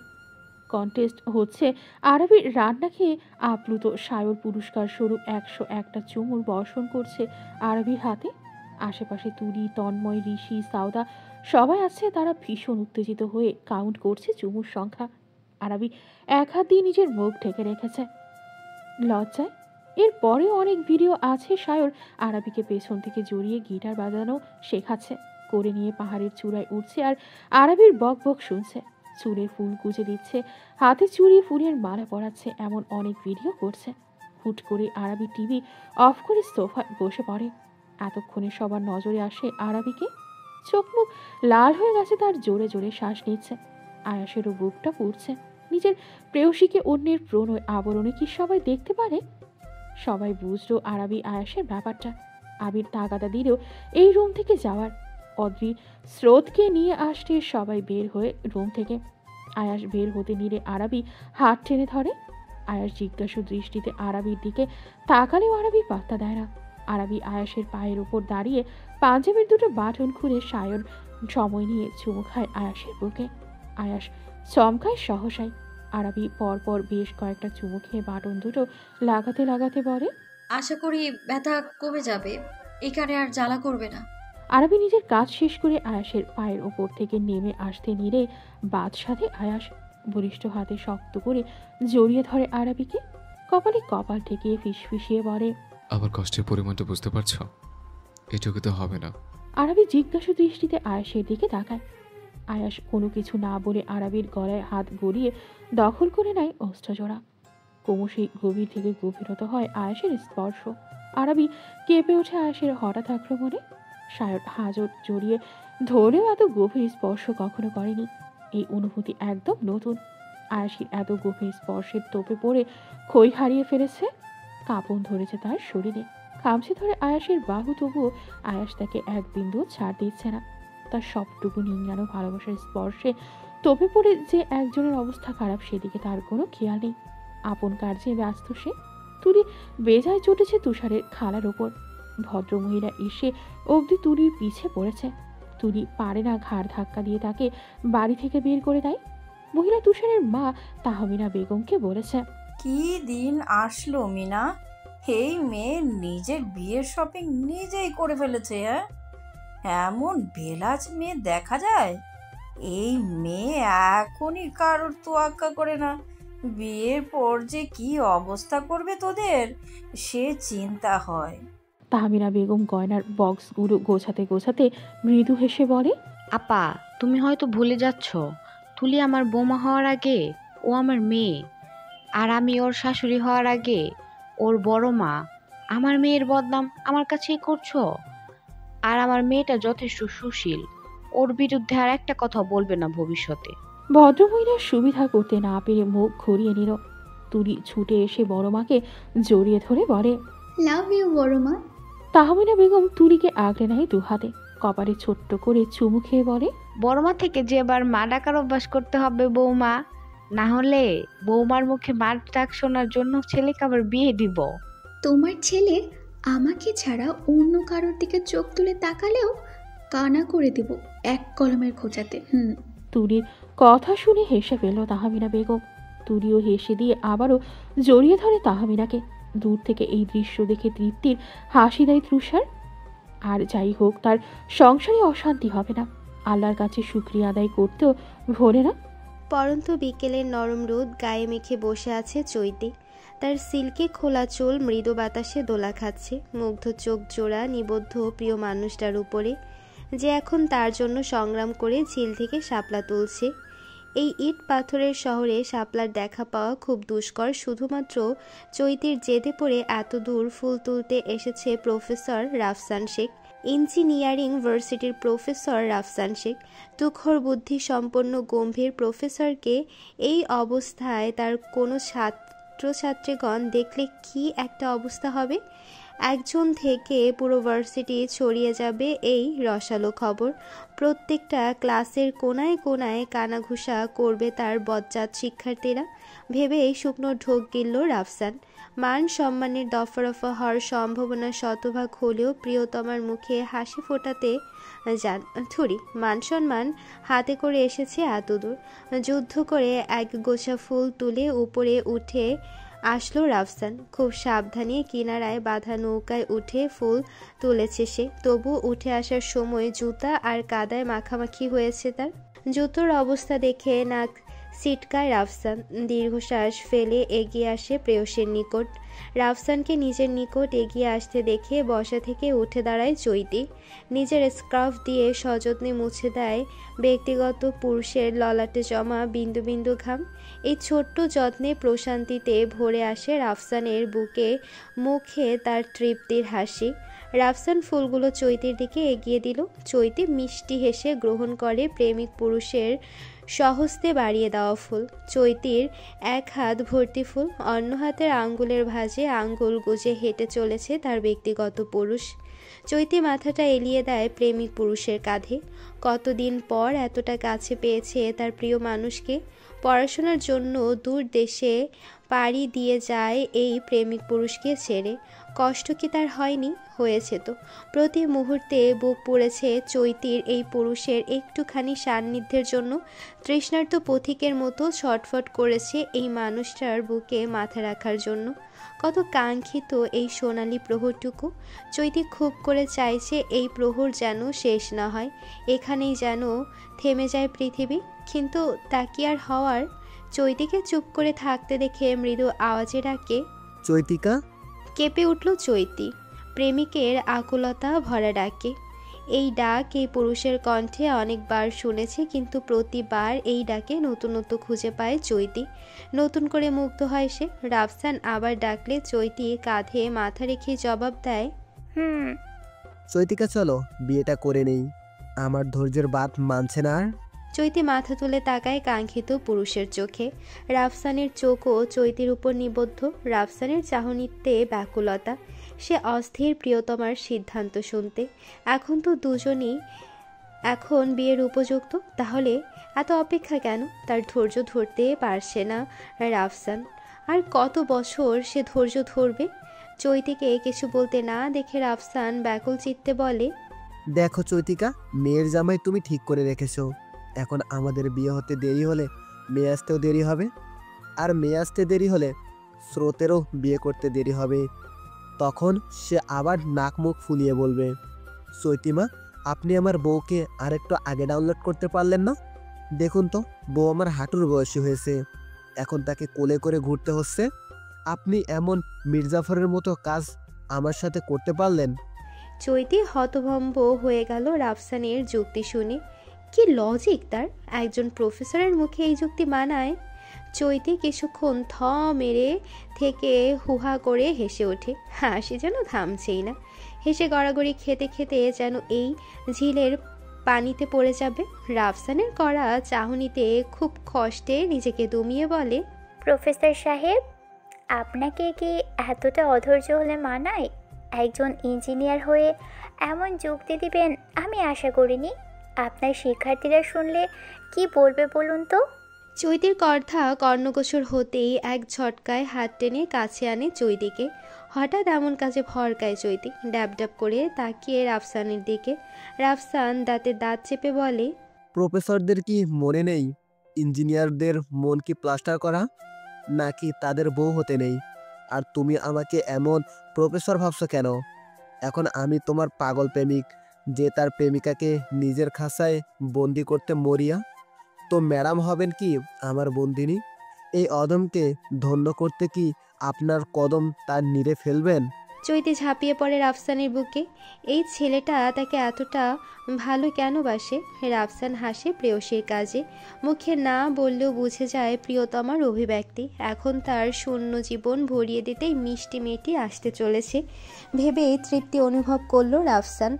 কন্টেস্ট হচ্ছে আরবির রান্না খেয়ে আপ্লুত সায়র পুরস্কার স্বরূপ 101টা চুমুর বর্ষণ করছে আরবির হাতে। আশেপাশে তুলি, তন্ময়, ঋষি, সাউদা সবাই আছে। তারা ভীষণ উত্তেজিত হয়ে কাউন্ট করছে চুমুর সংখ্যা। আরবি এক হাত দিয়ে নিজের মুখ ঢেকে রেখেছে লজ্জায়। এর পরেও অনেক ভিডিও আছে সায়র আরবিকে পেছন থেকে জড়িয়ে গিটার বাজানো শেখাচ্ছে, করে নিয়ে পাহাড়ের চূড়ায় উঠছে আর আরবির বক বক শুনছে, চুলের ফুল গুজে দিচ্ছে, হাতে চুড়ি ফুলের মালা পরাচ্ছে, এমন অনেক ভিডিও করছে। হুট করে আরবি টিভি অফ করে সোফায় বসে পড়ে। এতক্ষণে সবার নজরে আসে আরবিকে। চোখ মুখ লাল হয়ে গেছে তার, জোরে জোরে শ্বাস নিচ্ছে। আয়াসেরও বুকটা পুড়ছে। নিজের প্রেয়সীকে অন্যের প্রণয় আবরণে কি সবাই দেখতে পারে? সবাই বুঝলো আরবি আয়াসের ব্যাপারটা। আবির তাগাদা দিলেও এই রুম থেকে যাওয়ার। অদ্রি স্রোতকে নিয়ে আসতে সবাই বের হয়ে রুম থেকে। আয়াস বের হতে নিলে আরবি হাত টেনে ধরে। আয়াস জিজ্ঞাসু দৃষ্টিতে আরবির দিকে তাকালেও আরবি পাত্তা দেয় না। আরবি আয়াসের পায়ের উপর দাঁড়িয়ে পাঞ্জাবির দুটো বাটন খুলে সায়র সময় নিয়ে চুমু খায় আয়াসের বুকে। আয়াস চমকায় সহসায়। আরবি পরপর বেশ কয়েকটা চুমু খেয়ে বাটন দুটো লাগাতে লাগাতে বলে, আশা করি ব্যথা কমে যাবে, এখানে আর জ্বালা করবে না। আরবি নিজের কাজ শেষ করে আয়াসের পায়ের ওপর থেকে নেমে আসতে নিলে বাদ সাথে আয়াস বলিষ্ঠ হাতে শক্ত করে জড়িয়ে ধরে আরবিকে। কপালে কপাল ঠেকিয়ে ফিসফিসিয়ে বলে, আমার কষ্টের পরিমাণটা বুঝতে পারছো? এটুকু তো হবে না। আরবি জিজ্ঞাসু দৃষ্টিতে আয়াসের দিকে তাকায়। আয়াস কোনো কিছু না বলে আরবির গলায় হাত গড়িয়ে দখল করে নেয় অস্ত্রজোড়া। ক্রমশই গভীর থেকে গভীরতা হয় আয়াসের স্পর্শ। আরবি কেঁপে ওঠে আয়াসের হঠাৎ আক্রমণে। সায়র হাজর জড়িয়ে ধরেও এত গভীর স্পর্শ কখনো করেনি। এই অনুভূতি একদম নতুন। আয়াসের এত গভীর স্পর্শের তোপে পড়ে খই হারিয়ে ফেলেছে। কাঁপন ধরেছে তার শরীরে। খামছে ধরে আয়াসের বাহু, তবুও আয়াস তাকে এক বিন্দু ছাড় দিচ্ছে না। তার সবটুকু নিংড়ানো ভালোবাসার স্পর্শে তোপে পড়ে যে একজনের অবস্থা খারাপ সেদিকে তার কোনো খেয়াল নেই। আপন কার্যে ব্যস্ত সে। তুলি বেজায় চটেছে তুষারের খালার ওপর। ভদ্রমহিলা এসে অবধি তুলির পিছে পড়েছে। তুলি পারে না ঘাড় ধাক্কা দিয়ে তাকে বাড়ি থেকে বের করে দেয়। মহিলা তুষারের মা তাহমিনা বেগমকে বলেছে, কি দিন আসলো মিনা, এই মেয়ে নিজের বিয়ের শপিং নিজেই করে ফেলেছে। হ্যাঁ, এমন বেলাজ মেয়ে দেখা যায়? এই মেয়ে এখনই কারোর তোয়াক্কা করে না, বিয়ের পর যে কি অবস্থা করবে তোদের সে চিন্তা হয়। তাহমিনা বেগম গয়নার বক্সগুলো গোছাতে গোছাতে মৃদু হেসে বলে, আপা তুমি হয়তো ভুলে যাচ্ছ, তুলি আমার বৌমা হওয়ার আগে ও আমার মেয়ে, আর আমি ওর শাশুড়ি হওয়ার আগে ওর বড় মা। আমার মেয়ের বদনাম আমার কাছেই করছো। আর আমার মেয়েটা যথেষ্ট সুশীল, ওর বিরুদ্ধে আর একটা কথা বলবে না ভবিষ্যতে। ভদ্রমহিলার সুবিধা করতে না পেরে মুখ ঘুরিয়ে নিল। তুলি ছুটে এসে বড় মাকে জড়িয়ে ধরে বলে, লাভ ইউ বড় মা। তাহমিনা বেগম তুলিকে আগলে নেয় দুহাতে। কপালে ছোট্ট করে চুমু খেয়ে বলে, বড়মা থেকে যে এবার মা ডাকার অভ্যাস করতে হবে বৌমা, না হলে বৌমার মুখে মার ডাক শোনার জন্য ছেলেকে আবার বিয়ে দিব। তোমার ছেলে আমাকে ছাড়া অন্য কারোর দিকে চোখ তুলে তাকালেও কানা করে দেব এক কলমের খোঁচাতে। তুলির কথা শুনে হেসে ফেল তাহমিনা বেগম। তুলিও হেসে দিয়ে আবারও জড়িয়ে ধরে তাহমিনাকে। দূর থেকে এই দৃশ্য দেখে তৃপ্তির হাসি দেয় তৃষার। আর যাই হোক, তার সংসারে অশান্তি হবে না। আল্লাহর কাছে শুকরিয়া আদায় করতেও ভোরে না। পরন্ত বিকেলের নরম রোদ গায়ে মেখে বসে আছে চৈতি। তার সিল্কে খোলা চুল মৃদু বাতাসে দোলা খাচ্ছে, মুগ্ধ চোখ জোড়া নিবদ্ধ প্রিয় মানুষটার উপরে, যে এখন তার জন্য সংগ্রাম করে ঝিল থেকে শাপলা তুলছে। এই ইট পাথরের শহরে শাপলার দেখা পাওয়া খুব দুষ্কর। শুধুমাত্র চৈতির জেদে পড়ে এত দূর ফুল তুলতে এসেছে প্রফেসর রাফসান শেখ, ইঞ্জিনিয়ারিং ভার্সিটির প্রফেসর রাফসান শেখ। তুখর বুদ্ধি সম্পন্ন গম্ভীর প্রফেসরকে এই অবস্থায় তার কোনো ছাত্রছাত্রীগণ দেখলে কি একটা অবস্থা হবে। একজন থেকে পুরো ভার্সিটি ছড়িয়ে যাবে এই রসালো খবর। প্রত্যেকটা ক্লাসের কোনায় কোনায় কানাঘুষা করবে তার বজ্জাত শিক্ষার্থীরা। ভেবে শুকনো ঢোক গিলল রাফসান। মান সম্মানের দফা রফা হওয়ার সম্ভাবনা শতভাগ হলেও প্রিয়তমার মুখে হাসি ফোটাতে যান থুরি। মান সম্মান হাতে করে এসেছে এতদূর, যুদ্ধ করে এক গোছা ফুল তুলে উপরে উঠে আসলো রাফসান। খুব সাবধানে কিনারায় বাঁধা নৌকায় উঠে ফুল তুলেছে সে। তবু উঠে আসার সময় জুতা আর কাদায় মাখামাখি হয়েছে তার। জুতোর অবস্থা দেখে নাক সিটকায় রাফসান। দীর্ঘশ্বাস ফেলে এগিয়ে আসে প্রেয়সীর নিকট। রাফসানকে নিজের নিকট এগিয়ে আসতে দেখে বসা থেকে উঠে দাঁড়ায় চৈতি। নিজের স্কার্ফ দিয়ে সযত্নে মুছে দেয় ব্যক্তিগত পুরুষের ললাটে জমা বিন্দু বিন্দু ঘাম। এই ছোট্ট যত্নে প্রশান্তিতে ভরে আসে রাফসানের বুকে, মুখে তার তৃপ্তির হাসি। রাফসান ফুলগুলো চৈতির দিকে এগিয়ে দিল। চৈতি মিষ্টি হেসে গ্রহণ করে প্রেমিক পুরুষের সহস্তে বাড়িয়ে দেওয়া ফুল। চৈতির এক হাত ভর্তি ফুল, অন্য হাতের আঙ্গুলের ভাঁজে আঙ্গুল গুজে হেঁটে চলেছে তার ব্যক্তিগত পুরুষ। চৈতি মাথাটা এলিয়ে দেয় প্রেমিক পুরুষের কাঁধে। কতদিন পর এতটা কাছে পেয়েছে তার প্রিয় মানুষকে। পড়াশোনার জন্য দূর দেশে পাড়ি দিয়ে যায় এই প্রেমিক পুরুষকে ছেড়ে। কষ্ট কি তার হয়নি? হয়েছে তো। প্রতি মুহূর্তে বুক পুড়েছে চৈতির এই পুরুষের একটুখানি সান্নিধ্যের জন্য। তৃষ্ণার্ত পথিকের মতো ছটফট করেছে এই মানুষটার বুকে মাথা রাখার জন্য। কত কাঙ্ক্ষিত এই সোনালি প্রহরটুকু। চৈতি খুব করে চাইছে এই প্রহর যেন শেষ না হয়, এখানেই যেন থেমে যায় পৃথিবী। কিন্তু তা কি আর হওয়ার? চৈতিকে চুপ করে থাকতে দেখে মৃদু আওয়াজে ডাকে, চৈতিকা। কেঁপে উঠল চৈতি। প্রেমিকের আকুলতা ভরা ডাকে। এই ডাক এই পুরুষের কণ্ঠে অনেকবার শুনেছে, কিন্তু প্রতিবার এই ডাকে নতুনত্ব খুঁজে পায় চৈতি। নতুন করে মুগ্ধ হয় সে। রাফসান আবার ডাকলে চৈতি কাঁধে মাথা রেখে জবাব দেয়, চৈতিকা চলো বিয়েটা করে নেই, আমার ধৈর্যের বাঁধ মানছে না আর। চৈতি মাথা তুলে তাকায় কাঙ্ক্ষিত পুরুষের চোখে। রাফসানের চোখও চৈতির উপর নিবদ্ধ। রাফসানের চাহনিতে ব্যাকুলতা। সে অস্থির প্রিয়তমার সিদ্ধান্ত শুনতে। এখন তো দুজনই এখন বিয়ের উপযুক্ত, তাহলে এত অপেক্ষা কেন? তার ধৈর্য ধরতে পারছে না রাফসান। আর কত বছর সে ধৈর্য ধরবে? চৈতিকে কিছু বলতে না দেখে রাফসান ব্যাকুল চিত্তে বলে, দেখো চৈতিকা, মেয়ের জামাই তুমি ঠিক করে রেখেছো। এখন আমাদের বিয়ে হতে দেরি হলে মেয়ে আসতেও দেরি হবে, আর মেয়ে আসতে দেরি হলে স্রোতেরও বিয়ে করতে দেরি হবে। তখন সে আবার নাক মুখ ফুলিয়ে বলবে, চৈতিমা আপনি আমার বউকে আরেকটু আগে ডাউনলোড করতে পারলেন না? দেখুন তো, বউ আমার হাঁটুর বয়সী হয়েছে, এখন তাকে কোলে করে ঘুরতে হচ্ছে। আপনি এমন মির্জাফরের মতো কাজ আমার সাথে করতে পারলেন? চৈতি হতভম্ব হয়ে গেল রাফসানের যুক্তি শুনে। কি লজিক তার! একজন প্রফেসরের মুখে এই যুক্তি মানায়? চৈতি কিছুক্ষণ থ মেরে থেকে হুহা করে হেসে ওঠে। হাসি যেন থামছেই না। হেসে গড়াগড়ি খেতে খেতে যেন এই ঝিলের পানিতে পড়ে যাবে। রাফসানের করা চাহনিতে খুব কষ্টে নিজেকে দমিয়ে বলে, প্রফেসর সাহেব, আপনাকে কি এতটা অধৈর্য হলে মানায়? একজন ইঞ্জিনিয়ার হয়ে এমন যুক্তি দিবেন আমি আশা করিনি। আপনার শিক্ষার্থীরা শুনলে কি বলবে বলুন তো? চৈতির কথা কর্ণগোচর হতেই এক ঝটকায় হাত টেনে কাছে আনে চৈতিকে। হঠাৎ এমন কাজে ভরকায় চৈতি। ড্যাব ড্যাব করে তাকিয়ে রাফসানের দিকে। রাফসান দাঁতে দাঁত চেপে বলে, প্রফেসরদের কি মনে নেই ইঞ্জিনিয়ারদের মন কি প্লাস্টার করা, নাকি তাদের বউ হতে নেই? আর তুমি আমাকে এমন প্রফেসর ভাবছো কেন? এখন আমি তোমার পাগল প্রেমিক যে তার প্রেমিকাকে নিজের খাঁচায় বন্দি করতে মরিয়া? তো ম্যাডাম হবেন কি আমার বন্দিনী? এই অদমকে ধন্য করতে কি আপনার কদম তার নিরে ফেলবেন? চৈতি ঝাঁপিয়ে পড়ে রাফসানের বুকে। এই ছেলেটা তাকে এতটা ভালো কেন বাসে? রাফসান হাসে প্রেয়সীর কাজে, মুখে না বললেও বুঝে যায় প্রিয়তমার অভিব্যক্তি। এখন তার শূন্য জীবন ভরিয়ে দিতেই মিষ্টি মেয়েটি আসতে চলেছে ভেবে তৃপ্তি অনুভব করলো রাফসান।